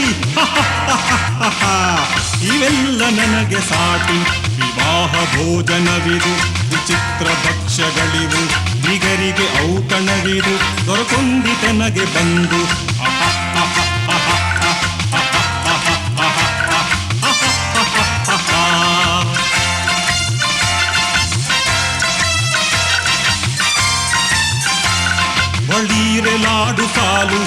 Speaker 7: ಇವೆಲ್ಲ ನನಗೆ ಸಾಟಿ. ವಿವಾಹ ಭೋಜನವಿದು, ವಿಚಿತ್ರ ಭಕ್ಷ್ಯಗಳಿವು, ಬೀಗರಿಗೆ ಔತಣವಿದು, ದೊರಕೊಂದಿತೆನಗೆ ಬಂದು. ಬಡೀರೆ ಲಾಡು ಸಾಲು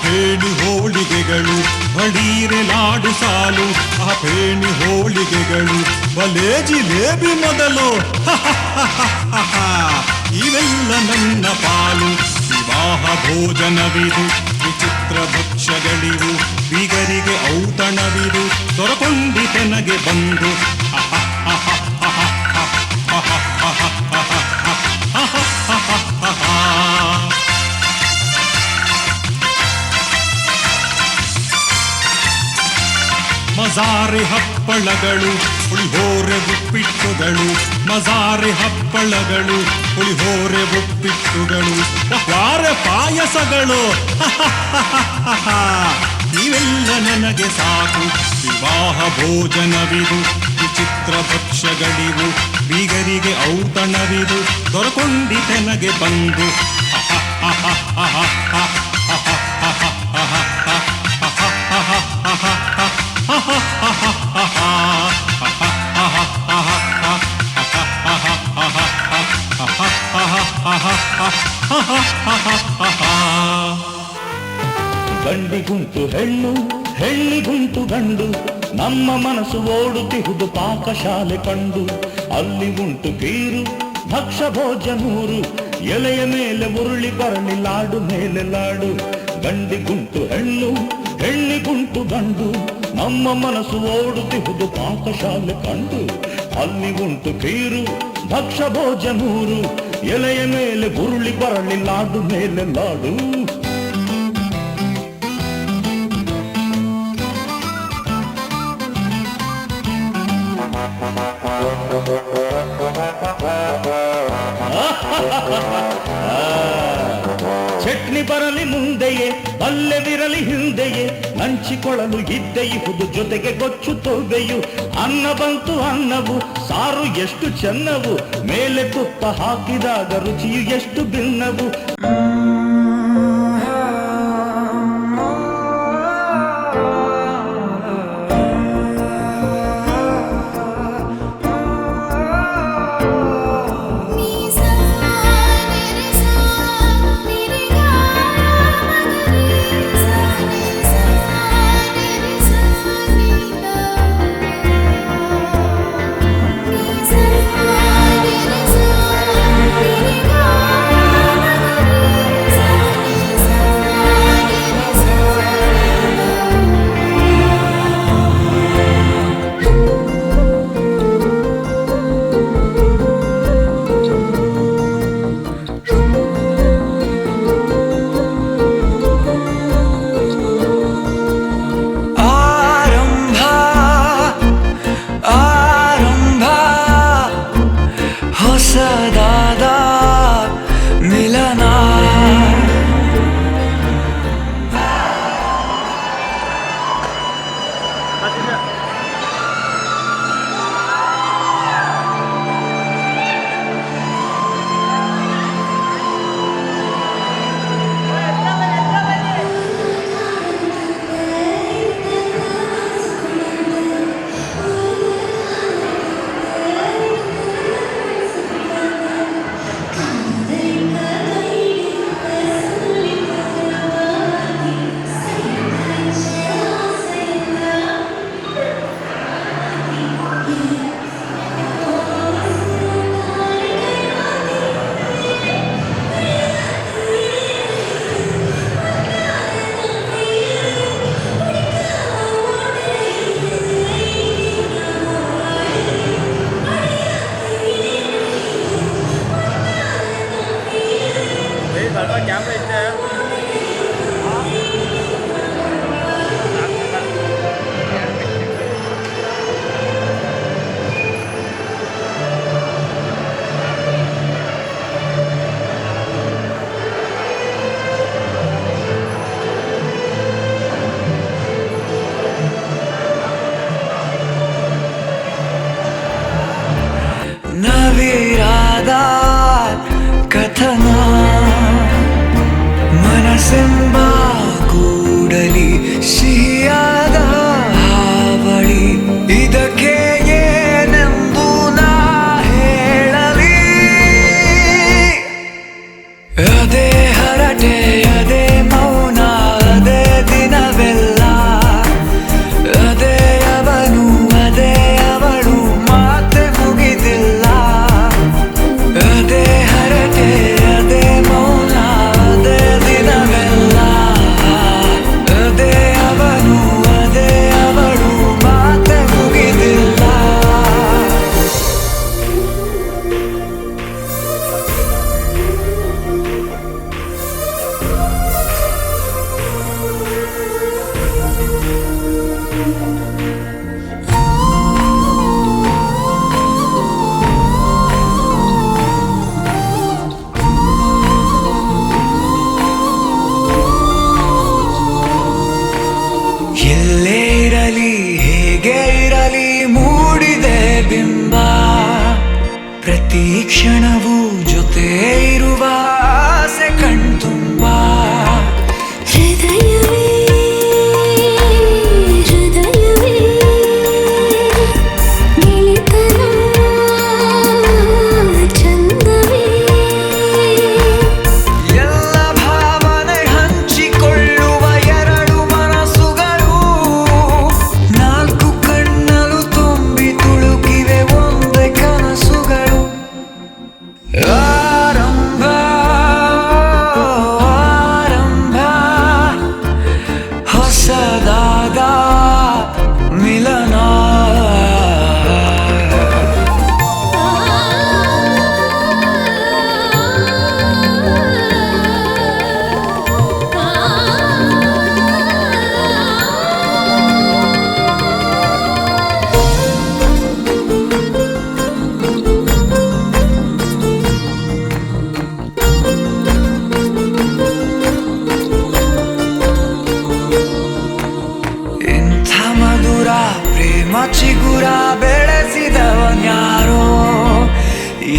Speaker 7: ಪೇಣಿ ಹೋಳಿಗೆಗಳು, ಬಡೀರೆ ಲಾಡು ಸಾಲು ಪೇಣಿ ಹೋಳಿಗೆಗಳು, ಬಲೆ ಜಿಲೇಬಿ ಮೊದಲು ಇವೆಲ್ಲ ನನ್ನ ಪಾಲು. ವಿವಾಹ ಭೋಜನವಿದು, ವಿಚಿತ್ರ ಭಕ್ಷ್ಯಗಳಿವು, ಬೀಗರಿಗೆ ಔತಣವಿದು, ದೊರಕೊಂಡಿತೆನಗೆ ಬಂದು. ಮಜಾರೆ ಹಪ್ಪಳಗಳು, ಪುಳಿಹೋರೆ ಉಪ್ಪಿಟ್ಟುಗಳು, ಮಜಾರೆ ಹಪ್ಪಳಗಳು, ಪುಳಿಹೋರೆ ಉಪ್ಪಿಟ್ಟುಗಳು, ವಾರ ಪಾಯಸಗಳು ಇವೆಲ್ಲ ನನಗೆ ಸಾಕು. ವಿವಾಹ ಭೋಜನವಿದು, ವಿಚಿತ್ರ ಭಕ್ಷ್ಯಗಳಿವು, ಬೀಗರಿಗೆ ಔತಣವಿದು, ದೊರಕೊಂಡಿತೆನಗೆ ಬಂದು.
Speaker 8: ಗಂಡಿಗುಂಟು ಹೆಣ್ಣು, ಹೆಣ್ಣಿಗುಂಟು ಗಂಡು, ನಮ್ಮ ಮನಸ್ಸು ಓಡುತ್ತಿಹುದು ಪಾಕಶಾಲೆ ಕಂಡು. ಅಲ್ಲಿ ಉಂಟು ಕೀರು ಭಕ್ಷ ಭೋಜನೂರು, ಎಲೆಯ ಮೇಲೆ ಉರುಳಿ ಬರಲಿ ಲಾಡು ಮೇಲೆ ಲಾಡು. ಗಂಡಿಗುಂಟು ಹೆಣ್ಣು, ಹೆಣ್ಣಿಗುಂಟು ಗಂಡು, ನಮ್ಮ ಮನಸ್ಸು ಓಡುತ್ತಿಹುದು ಪಾಕಶಾಲೆ ಕಂಡು. ಅಲ್ಲಿ ಉಂಟು ಕೀರು ಭಕ್ಷ ಭೋಜನೂರು, ಎಲೆಯ ಮೇಲೆ ಉರುಳಿ ಬರಲಿ ಲಾಡು ಮೇಲೆ ಲಾಡು. ಚಟ್ನಿ ಬರಲಿ ಮುಂದೆಯೇ, ಪಲ್ಯವಿರಲಿ ಹಿಂದೆಯೇ, ನಂಚಿಕೊಳ್ಳಲು ಇದ್ದೆಯುವುದು ಜೊತೆಗೆ ಗೊಚ್ಚು ತೊವ್ವೆಯು. ಅನ್ನ ಬಂತು ಅನ್ನವು, ಸಾರು ಎಷ್ಟು ಚೆನ್ನವು, ಮೇಲೆ ತುಪ್ಪ ಹಾಕಿದಾಗ ರುಚಿಯು ಎಷ್ಟು ಭಿನ್ನವು.
Speaker 3: ಸಾವಿರಾದ ಕಥನ ಮನಸ್ಸೆಂಬ ಕೂಡಲಿ ಸಿಹಿಯಾದ ಹಾವಳಿ ಇದಕ್ಕೆ ಏನೆಂದು ನಾ ಹೇಳಲಿ ಅದೇ ಹರಟೆ ಅದೇ ಮೌನ ಅದೇ ದಿನವೆಲ್ಲ ಅದೇ ಅವನು ಅದೇ ಅವಳು ಮಾತೆ ಮುಗಿದಿಲ್ಲ ಅದೇ ಹರಟೆ ಅದೇ ಮೌನ ಅದೇ ದಿನವೆಲ್ಲ ಅದೇ ಅವನು ಅದೇ ಅವಳು ಮಾತೆ ಮುಗಿದಿಲ್ಲ ಎಲ್ಲೇ ಇರಲಿ ಹೇಗೆ ಇರಲಿ ಮೂಡಿದೆ ಬಿಂಬ ಪ್ರತಿ ಕ್ಷಣವೂ ಜೊತೆ ಇರುವ ಆಸೆ ಕಣ್ತುಂಬ
Speaker 5: ಹೃದಯವೇ ಹೃದಯವೇ ಗೆಳೆತನ ಚಂದವೇ
Speaker 3: ಎಲ್ಲ ಭಾವನೆ ಹಂಚಿಕೊಳ್ಳುವ ಎರಡು ಮನಸ್ಸುಗಳು ನಾಲ್ಕು ಕಣ್ಣಲು ತುಂಬಿ ತುಳುಕಿವೆ ಒಂದೇ ಕನಸುಗಳು ಆರಂಭ ಆರಂಭ ಹೊಸದಾದ ಮಿಲನ ಇಂಥ ಮಧುರ ಪ್ರೇಮ ಚಿಗುರ ಬೆಳೆಸಿದವನ್ಯಾರೋ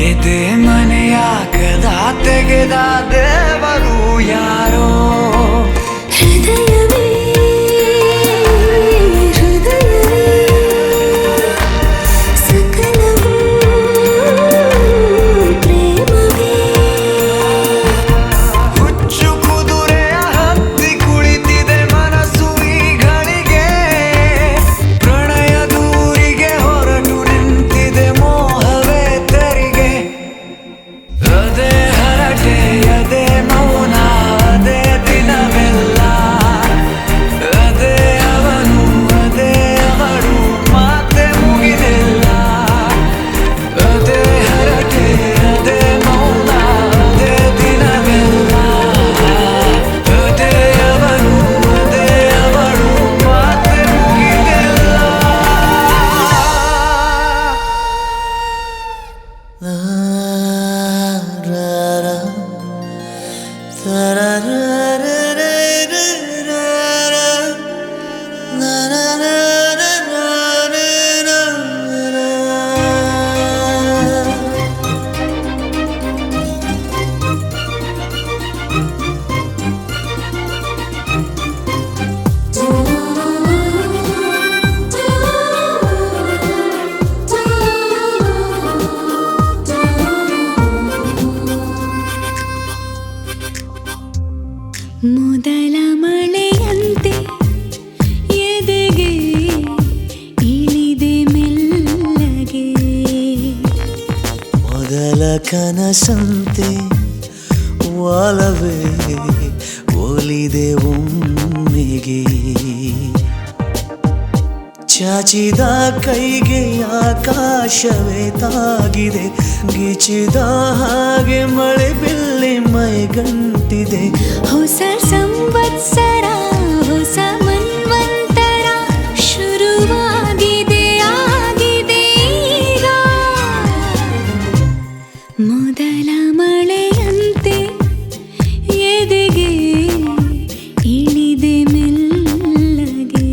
Speaker 3: ಎದೆ ಮನೆಯ ಕದ ತೆಗೆದ ದೇವರು ಯಾರೋ
Speaker 5: ಹೃದಯವೇ ಹೃದಯವೇ ಸಕಲವೂ ಪ್ರೇಮವೇ
Speaker 3: ಹುಚ್ಚು ಕುದುರೆಯ ಹತ್ತಿ ಕುಳಿತಿದೆ ಮನಸ್ಸು ಈಗಳಿಗೆ ಪ್ರಣಯ ದೂರಿಗೆ ಹೊರಟು ನಿಂತಿದೆ ಮೋಹವೇ ತೆರಿಗೆ ಅದೇ ಹರಟೆ ಅದೇ ಮೌನ ಅದೇ ದಿನವೆಲ್ಲ ಅದೇ ಅವನು ಅದೇ ಅವಳು ಮಾತೆ ಮುಗಿದಿಲ್ಲ ಅದೇ ಹರಟೆ ಅದೇ ಮೌನ ಅದೇ ದಿನವೆಲ್ಲ ಅದೇ ಅವನು ಅದೇ ಅವಳು ಮಾತೆ ಮುಗಿದಿಲ್ಲ
Speaker 5: ಮೊದಲ ಮಳೆಯಂತೆ ಎದೆಗೆ ಇಳಿದೆ ಮೆಲ್ಲಗೆ
Speaker 3: ಮೊದಲ ಕನಸಂತೆ ಒಲವೇ ಒಲಿದೆ ಒಮ್ಮೆಗೆ ಚಾಚಿದ ಕೈಗೆ ಆಕಾಶವೇ ತಾಗಿದೆ ಗಿಚಿದ ಹಾಗೆ ಮಳೆ ಬಿಲ್ಲಿ ಮೈಗಂಟಿದೆ
Speaker 5: ಹೊಸ ಸಂವತ್ಸರ ಹೊಸ ಮನ್ವಂತರ ಶುರುವಾಗಿದೆ ಆಗಿದೆ ಈಗ ಮೊದಲ ಮಳೆಯಂತೆ ಎದೆಗೆ ಇಳಿದೆ ಮೆಲ್ಲಗೆ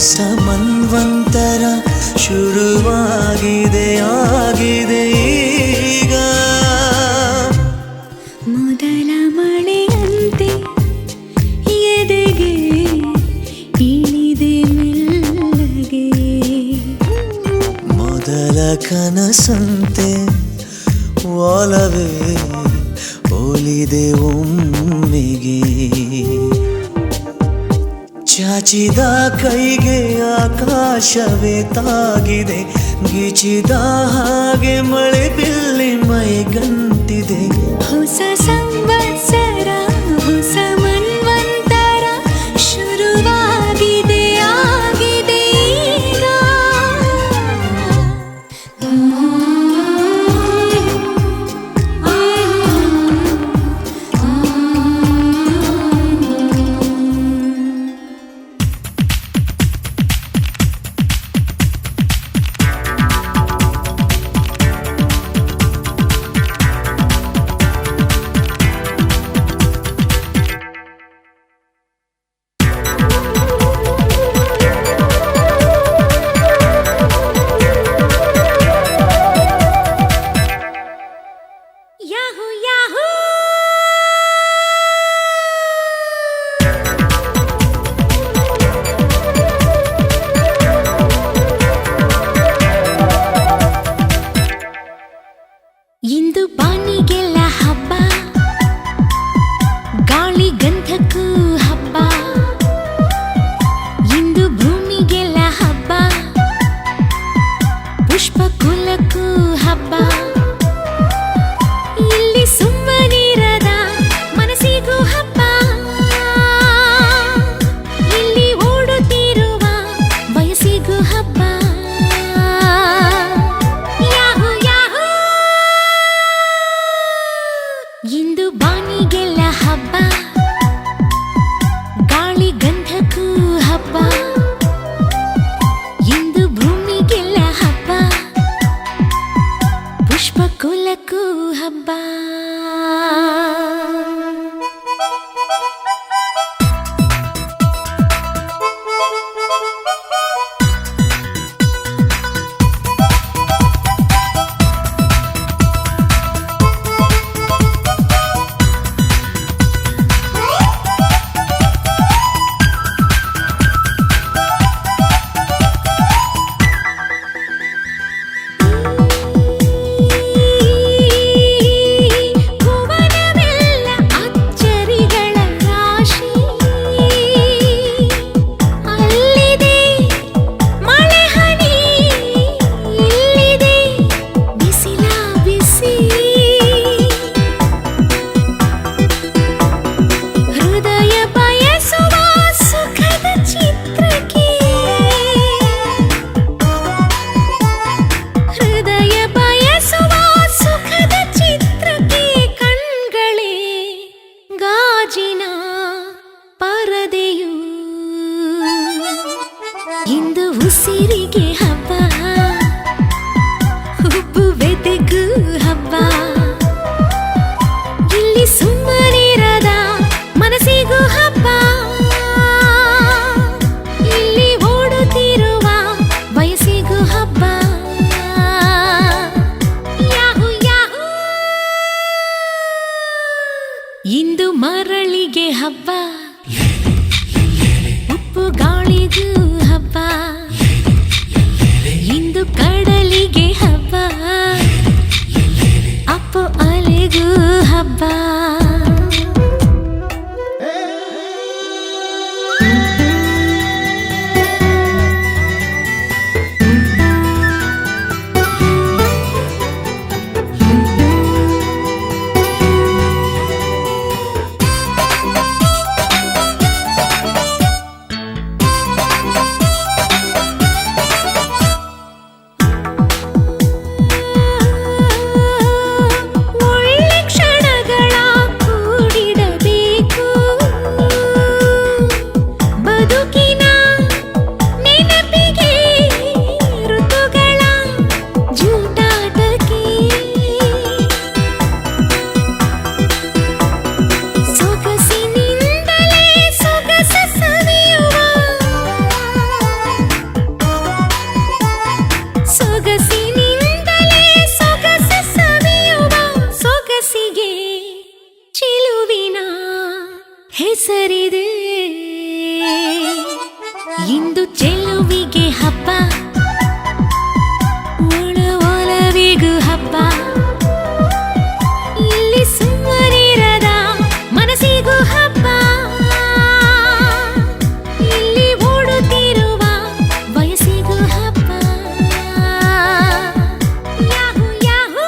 Speaker 3: ಹೊಸ ಮನ್ವಂತರ ಶುರುವಾಗಿದೆ ಆಗಿದೆ ಈಗ.
Speaker 5: ಮೊದಲ ಮಳೆಯಂತೆ ಎದೆಗೆ ಇಳಿದೆ ಮೆಲ್ಲಗೆ,
Speaker 3: ಮೊದಲ ಕನಸಂತೆ ಒಲವೇ ಒಲಿದೆ ಒಮ್ಮೆಗೆ. ಚಾಚಿದ ಕೈಗೆ ಆಕಾಶವೇ ತಾಗಿದೆ, ಗೀಚಿದ ಹಾಗೆ ಮಳೆ ಬಿಲ್ಲಿ ಮೈಗಂಟಿದೆ.
Speaker 5: ಹೊಸ ಸಂವತ್ಸರ ಹೊಸ ಮನ್ವಂತರ ಶುರುವಾಗಿದೆ ಆಗಿದೆ ಈಗ. ಯಾಹೂ ಯಾಹೂ ಇಂದು ಬಾನಿಗೆಲ್ಲ ಹಬ್ಬ, ಗಾಳಿ ಗಂಧಕ್ಕೂ ಹಬ್ಬ. ಇಂದು ಭೂಮಿಗೆಲ್ಲ ಹಬ್ಬ, ಪುಷ್ಪ ಕುಲಕ್ಕೂ ಹಬ್ಬ. ಇಲ್ಲಿ ಸುಮ್ಮನಿರದ ಮನಸ್ಸಿಗೂ ಹಬ್ಬ, ಇಲ್ಲಿ ಓಡುತ್ತಿರುವ ವಯಸ್ಸಿಗೂ ಹಬ್ಬ. ಯಾಹೂ ಯಾಹೂ ಇಂದು ಬಾನಿಗೆಲ್ಲ ಹಬ್ಬ, ಗಾಳಿ ಗಂಧಕ್ಕೂ ಹಬ್ಬ. ಇಂದು ಭೂಮಿಗೆಲ್ಲ ಹಬ್ಬ, ಪುಷ್ಪ ಕುಲಕ್ಕೂ ಹಬ್ಬ. ಭುವನವೆಲ್ಲ ಅಚ್ಚರಿಗಳ ರಾಶಿ, ಅಲ್ಲಿದೆ ಮಳೆ ಹನಿ, ಇಲ್ಲಿದೆ ಬಿಸಿಲ ಬಿಸಿ. ಹೃದಯ ಬಯಸುವ ಸುಖದ ಚಿತ್ರಕ್ಕೆ, ಹೃದಯ ಬಯಸುವ ಸುಖದ ಚಿತ್ರಕ್ಕೆ ಕಣ್ಗಳೇ ಗಾಜಿನ ಪರದೆಯು. ಇಂದು ಉಸಿರಿಗೆ ಹಬ್ಬ, ಉಬ್ಬುವೆದೆಗೂ ಹಬ್ಬ. ಇಲ್ಲಿ ಸುಮ್ಮನಿರದ ಮನಸ್ಸಿಗೂ ಹಬ್ಬ, ಇಲ್ಲಿ ಓಡುತ್ತಿರುವ ವಯಸ್ಸಿಗೂ ಹಬ್ಬ. ಯಾಹೂ ಯಾಹೂ ಇಂದು ಮರಳಿಗೆ ಹಬ್ಬ, ಉಪ್ಪು ಗಾಳಿಗೂ ಹಬ್ಬ. ಇಂದು ಸೊಗಸಿನಿಂದಲೇ ಸೊಗಸ ಸವಿಯುವ ಸೊಗಸಿಗೆ ಚೆಲುವಿನ ಹೆಸರಿದೆ. ಇಂದು ಚೆಲುವಿಗೆ ಹಬ್ಬ, ಒಳ ಒಲವಿಗೂ ಹಬ್ಬ. ಇಲ್ಲಿ ಸುಮ್ಮನಿರದ ಮನಸ್ಸಿಗೂ ಹಬ್ಬ, ಇಲ್ಲಿ ಓಡುತ್ತಿರುವ ವಯಸ್ಸಿಗೂ ಹಬ್ಬ. ಯಾಹೂ ಯಾಹೂ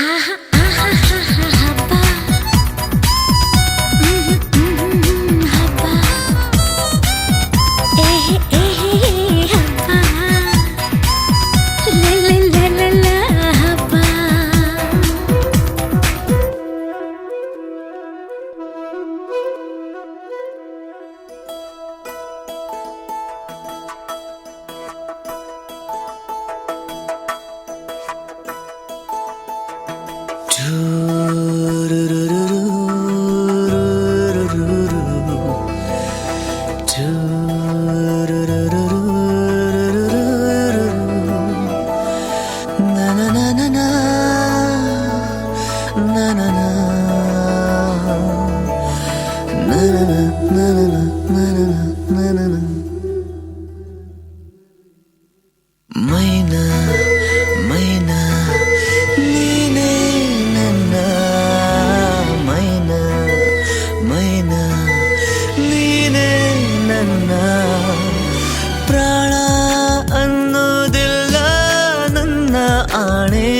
Speaker 5: ಆಹಾ ಆಹಾ ಆಹಾ ಹಬ್ಬ. ಹಬ್ಬ ಏಹೆ ಏಹೆ ಹಬ್ಬ. ಲಲಲಲಲ ಹಬ್ಬ.
Speaker 3: ಮೈನಾ ಮೈನಾ ನೀನೇ ನನ್ನ ಮೈನಾ ಮೈನಾ ನೀನೇ ನನ್ನ ಪ್ರಾಣ ಅನ್ನೋದಿಲ್ಲ ನನ್ನ ಆಣೆ.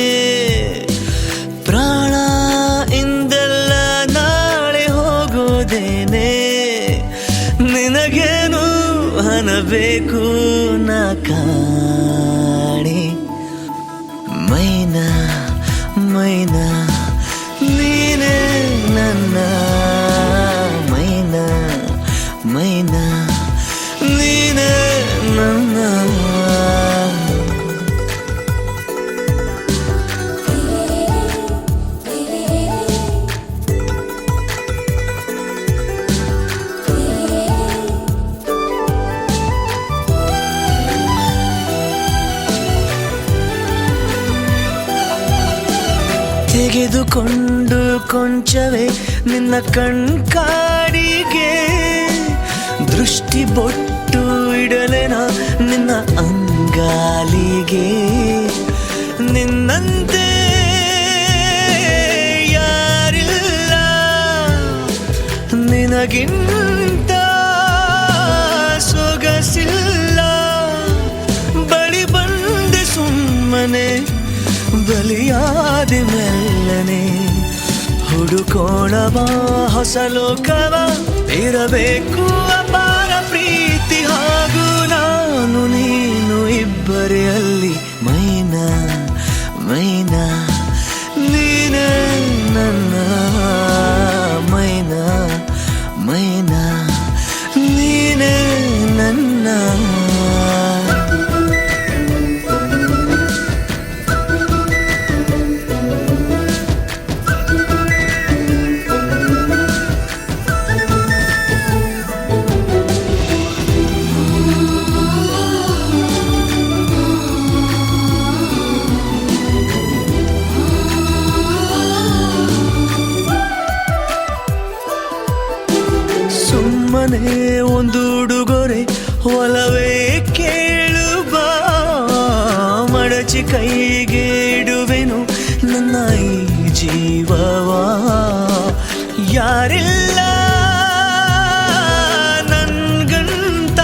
Speaker 3: ಪ್ರಾಣ ಇಂದೆಲ್ಲ ನಾಳೆ ಹೋಗೋದೇನೆ. ನಿನಗೇನು ಹಣಬೇಕು ನಾ ಕಾಣೆ. ಮೈನಾ ಮೈನಾ ನೀನೇ ನನ್ನ ಮೈನಾ ಮೈನಾ ನೀನೇ ನನ್ನ. ತೆಗೆದುಕೊಂಡು ಕೊಂಚವೇ ನಿನ್ನ ಕಣ್ಕಾಡಿಗೆ ದೃಷ್ಟಿ ಬೊಟ್ಟು ಇಡಲೆನ ನಿನ್ನ ಅಂಗಾಲಿಗೆ. ನಿನ್ನಂತೆ ಯಾರಿಲ್ಲ, ನಿನಗಿಂತ ಸೊಗಸಿಲ್ಲ. ಬಳಿ ಬಂದೆ ಸುಮ್ಮನೆ ಬಲಿಯಾದ ಮೆಲ್ಲನೆ. ಹುಡುಕೋಣವ ಹೊಸ ಲೋಕವ, ಇರಬೇಕು ಅಪಾರ ಪ್ರೀತಿ ಹಾಗೂ ನಾನು ನೀನು ಇಬ್ಬರೇ ಅಲ್ಲಿ. ಮೈನಾ ಮೈನಾ ನೀನೇ ನನ್ನ ಮೈನಾ ಮೈನಾ ನೀನೇ ನನ್ನ. ಸುಮ್ಮನೆ ಒಂದು ಉಡುಗೊರೆ ಒಲವೇ ಕೇಳುವ, ಮಡಚಿ ಕೈಗೆ ಇಡುವೆನು ನನ್ನ ಈ ಜೀವವ. ಯಾರಿಲ್ಲ ನನ್ಗಂತ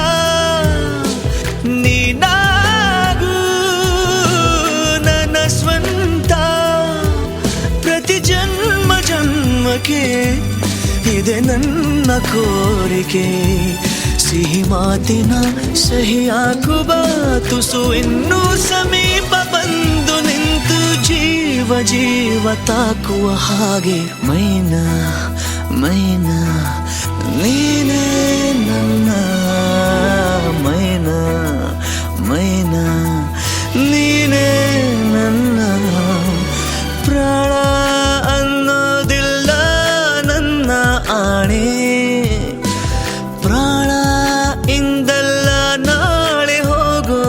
Speaker 3: ನೀನಾಗೂ ನನ್ನ ಸ್ವಂತ. ಪ್ರತಿ ಜನ್ಮ ಜನ್ಮಕ್ಕೆ ಇದೆ ನನ್ನ ಕೋರಿಕೆ. ಸಿಹಿ ಮಾತಿನ ಸಹಿ ಹಾಕುವ ತುಸು ಇನ್ನೂ ಸಮೀಪ ಬಂದು ನಿಂತು ಜೀವ ಜೀವ ತಾಕುವ ಹಾಗೆ. ಮೈನಾ ಮೈನಾ ನೀನೇ ನನ್ನ ಮೈನಾ ಮೈನಾ ನೀನೇ ನನ್ನ. ಪ್ರಾಣ ಅನ್ನೋದಿಲ್ಲ ನನ್ನ ಆಣೆ. ಪ್ರಾಣ ಇಂದಲ್ಲ ನಾಳೆ ಹೋಗೋ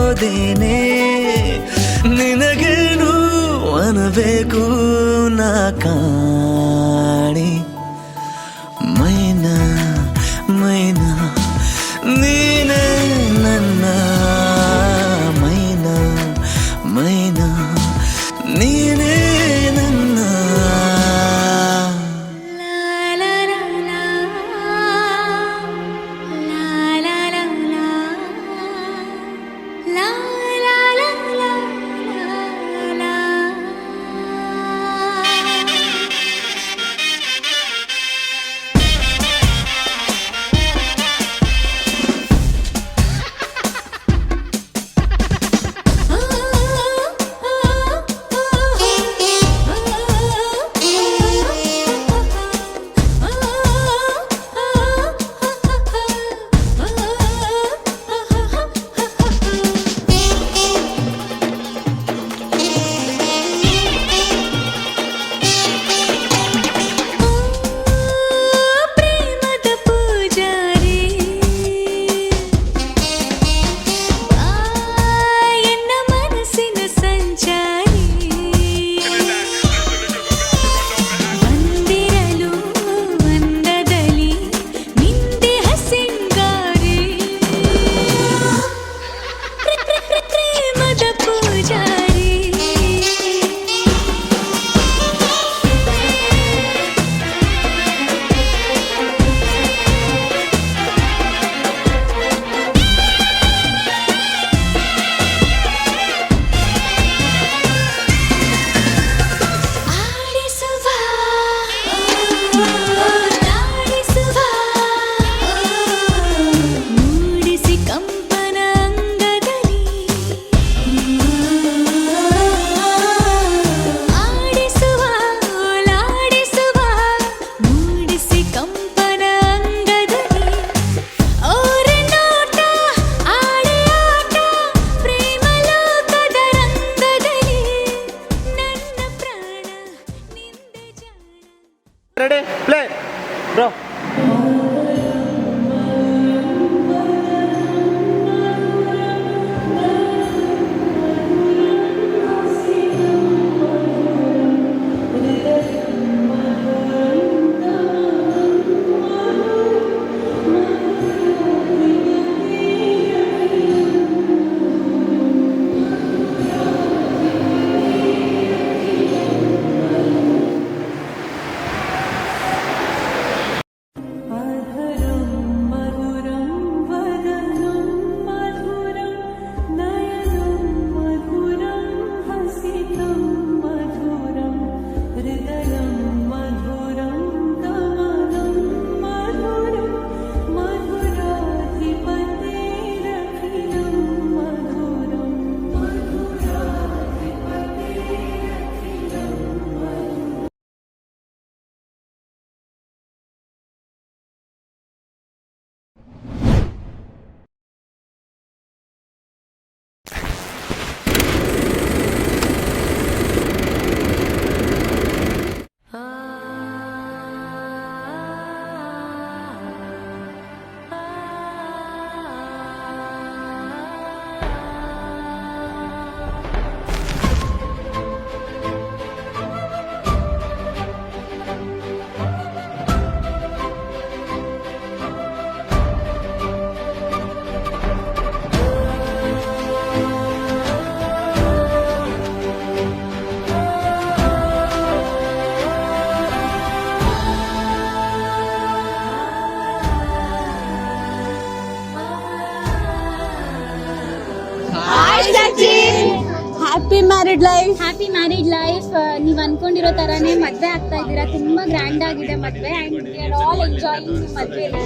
Speaker 9: happy married life.
Speaker 5: Happy married life. ನೀವು ಅನ್ಕೊಂಡಿರೋ ತರಾನೇ ಮದ್ವೆ ಆಗ್ತಾ ಇದ್ದೀರಾ. ತುಂಬಾ ಗ್ರ್ಯಾಂಡ್ ಆಗಿದೆ ಮದ್ವೆ and we are all enjoying ಮದ್ವೆಲಿ.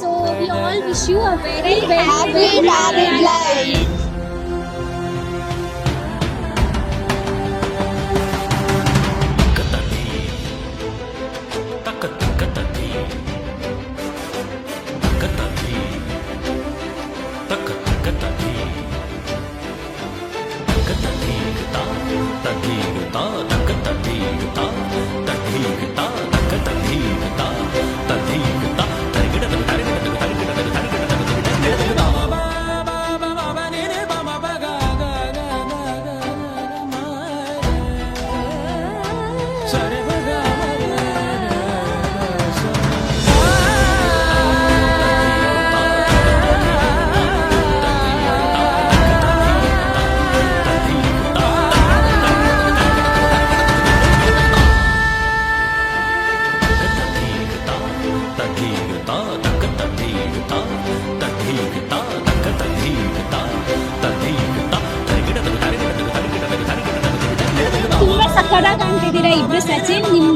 Speaker 5: So we all wish you a very
Speaker 9: happy married life.
Speaker 5: ತುಂಬಾ ಸಕ್ಕತ್ತಾಗಿ ಕಾಣ್ತಿದ್ದೀರಾ ಇಬ್ರು. ಸಚಿನ್, ನಿಮ್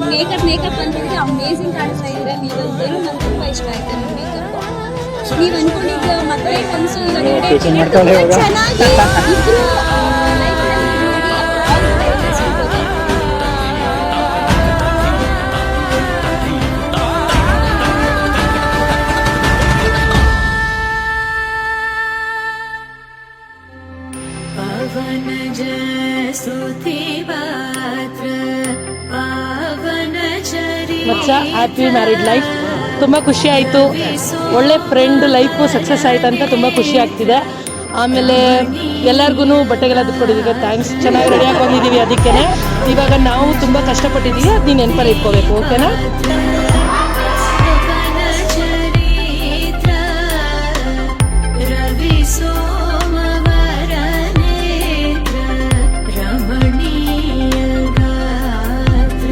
Speaker 5: ಮೇಕಪ್ ಅಂತಿದ್ರೆ ಅಮೇಸಿಂಗ್ ಕಾಣಿಸ್ತಾ ಇದ್ದೀರಾ ನೀವಂತೂ. ನಂಗೆ ತುಂಬಾ ಇಷ್ಟ ಆಯ್ತು ನಿಮ್ ಮೇಕಪ್. ನೀವ್ ಅನ್ಕೊಂಡಿದ್ದ ಮದುವೆ ಕನಸು ಚೆನ್ನಾಗಿ ಇಬ್ರು
Speaker 10: ಮಚ್ಚ ಹ್ಯಾಪಿ ಮ್ಯಾರಿಡ್ ಲೈಫ್. ತುಂಬ ಖುಷಿ ಆಯಿತು. ಒಳ್ಳೆ ಫ್ರೆಂಡ್ ಲೈಫು ಸಕ್ಸಸ್ ಆಯ್ತು ಅಂತ ತುಂಬ ಖುಷಿ ಆಗ್ತಿದೆ. ಆಮೇಲೆ ಎಲ್ಲರಿಗೂ ಬಟ್ಟೆಗೆಲ್ಲ ಕೊಟ್ಟಿದ್ದೀವಿ, ಥ್ಯಾಂಕ್ಸ್. ಚೆನ್ನಾಗಿ ರೆಡಿಯಾಗಿ ಬಂದಿದ್ದೀವಿ. ಅದಕ್ಕೇ ಇವಾಗ ನಾವು ತುಂಬ ಕಷ್ಟಪಟ್ಟಿದ್ದೀವಿ, ಅದು ನೀನು ನೆನಪಲ್ಲಿ ಇಟ್ಕೋಬೇಕು. ಓಕೆನಾ?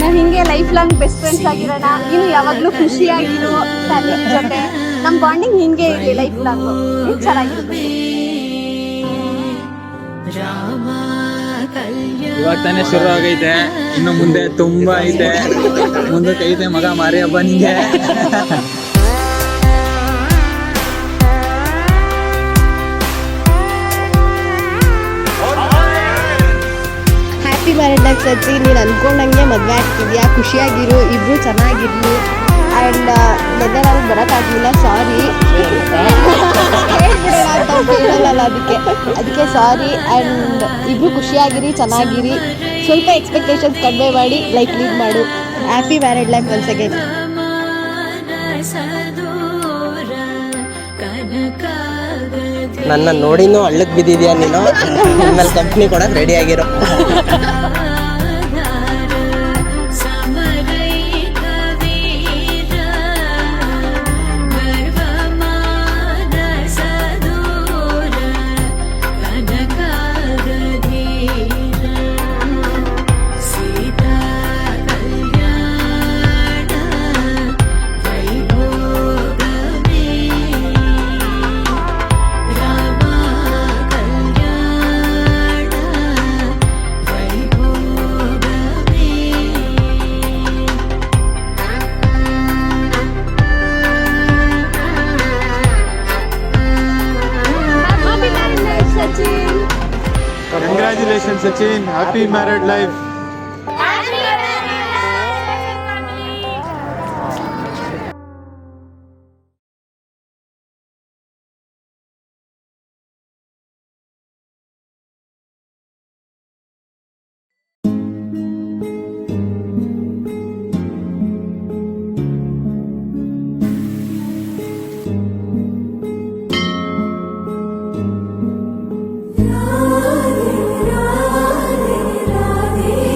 Speaker 9: ನಾವು ಹಿಂಗೆ ಲೈಫ್ ಲಾಂಗ್ ಬೆಸ್ಟ್ ಫ್ರೆಂಡ್ಸ್ ಆಗಿರೋಣ. ಇನ್ನು ಯಾವಾಗಲೂ ಖುಷಿಯಾಗಿರೋ ಫ್ಯಾಮಿಲಿ ಜೊತೆ ನಮ್ಮ ಬಾಂಡಿಂಗ್ ಹಿಂಗೆ ಇರಲಿ ಲೈಫ್ ಲಾಂಗ್. ಚೆನ್ನಾಗಿರುತ್ತೆ.
Speaker 11: ಇವಾಗ ತಾನೇ ಶುರು ಆಗೈತೆ, ಇನ್ನು ಮುಂದೆ ತುಂಬಾ ಐತೆ. ಮುಂದಕ್ಕೆ ಐತೆ ಮಗ ಮಾರಿ ಹಬ್ಬ ನಿಂಗೆ.
Speaker 9: Happy married life Sachi. ನೀನು ಅನ್ಕೊಂಡಂಗೆ ಮದುವೆ ಆಗ್ತಿದ್ಯಾ, ಖುಷಿಯಾಗಿರು, ಇಬ್ರು ಚೆನ್ನಾಗಿರ್ಲಿ. ಆ್ಯಂಡ್ ನೆನ್ನೆ ನಾನು ಬರೋಕ್ಕಾಗಲಿಲ್ಲ, ಸಾರಿ. ಹೇಳ್ಬಿಡೋಣ ಅಂತ ಹೇಳಲ್ಲ, ಅದಕ್ಕೆ ಸಾರಿ. ಆ್ಯಂಡ್ ಇಬ್ರು ಖುಷಿಯಾಗಿರಿ, ಚೆನ್ನಾಗಿರಿ. ಸ್ವಲ್ಪ ಎಕ್ಸ್ಪೆಕ್ಟೇಷನ್ಸ್ ಕಡಿಮೆ ಮಾಡಿ ಲೈಫ್ ಲೀಡ್ ಮಾಡು. Happy married life once again.
Speaker 3: ನನ್ನ ನೋಡಿನೂ ಹಳ್ಳಕ್ಕೆ ಬಿದ್ದಿದ್ಯಾ ನೀನು. ನಿಮ್ಮಲ್ಲಿ ಕಂಪ್ನಿ ಕೊಡಕ್ಕೆ ರೆಡಿ ಆಗಿರೋ.
Speaker 11: Congratulations Sachin, happy married life.
Speaker 6: Radhe Radhe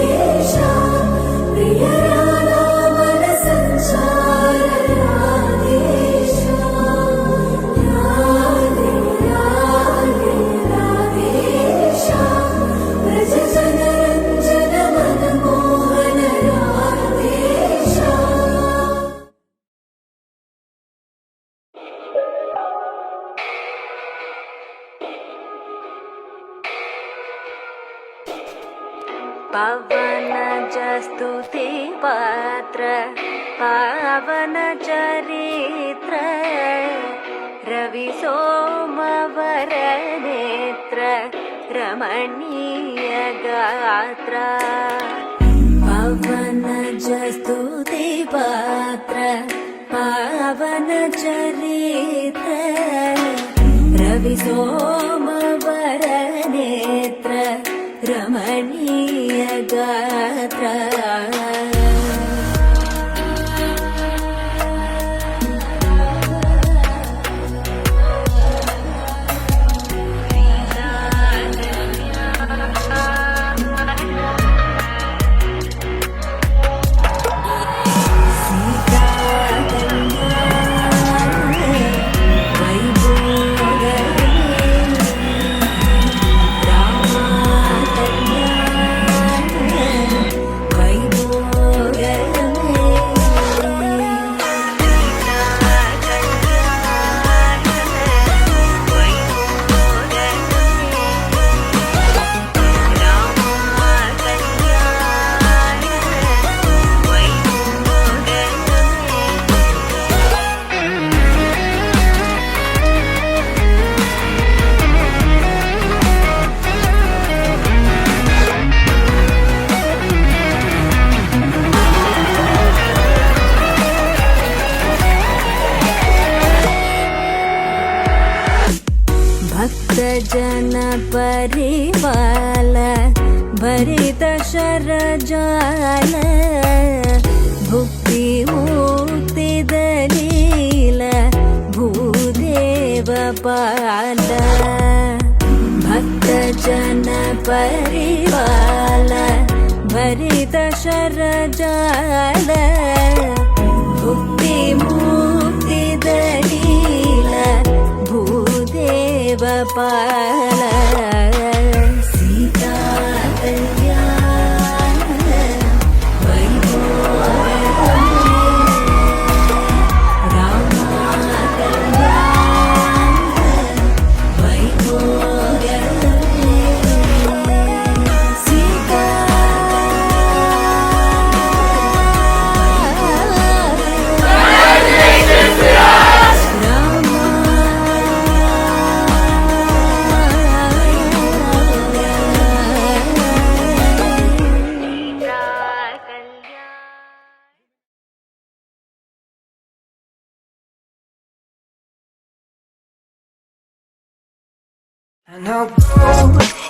Speaker 12: ಪವನ ಸ್ತುತಿ ಪಾತ್ರ ಪಾವನ ಚರಿತ್ರ ರವಿ ಸೋಮವರ ನೇತ್ರ ರಮಣೀಯ ಗಾತ್ರ ಪವನ ಸ್ತುತಿ ಪಾತ್ರ ಪಾವನ ಚರಿತ್ರ ರವಿ ಸೋಮವರ ನೇತ್ರ ರಮಣೀಯ ಗಾತ್ರ ಜನ ಪರಿಪಾಲ ಭರಿತ ಶರಜಾಲ ಭುಕ್ತಿ ಮುಕ್ತಿ ದಲೀಲ ಭೂದೇವ ಪಾಲ ಭಕ್ತ ಜನ ಪರಿಪಾಲ ಭರಿತ ಶರಜಾಲ ಭುಕ್ತಿ ಮುಕ್ತಿ ದಲೀಲ ಭೂದೇವ ಪಾಲ ಸೀತಾ ಕಲ್ಯಾಣ ವೈಭೋಗ ರಾಮ ಕಲ್ಯಾಣ ವೈಭೋಗ ಸೀತಾ I know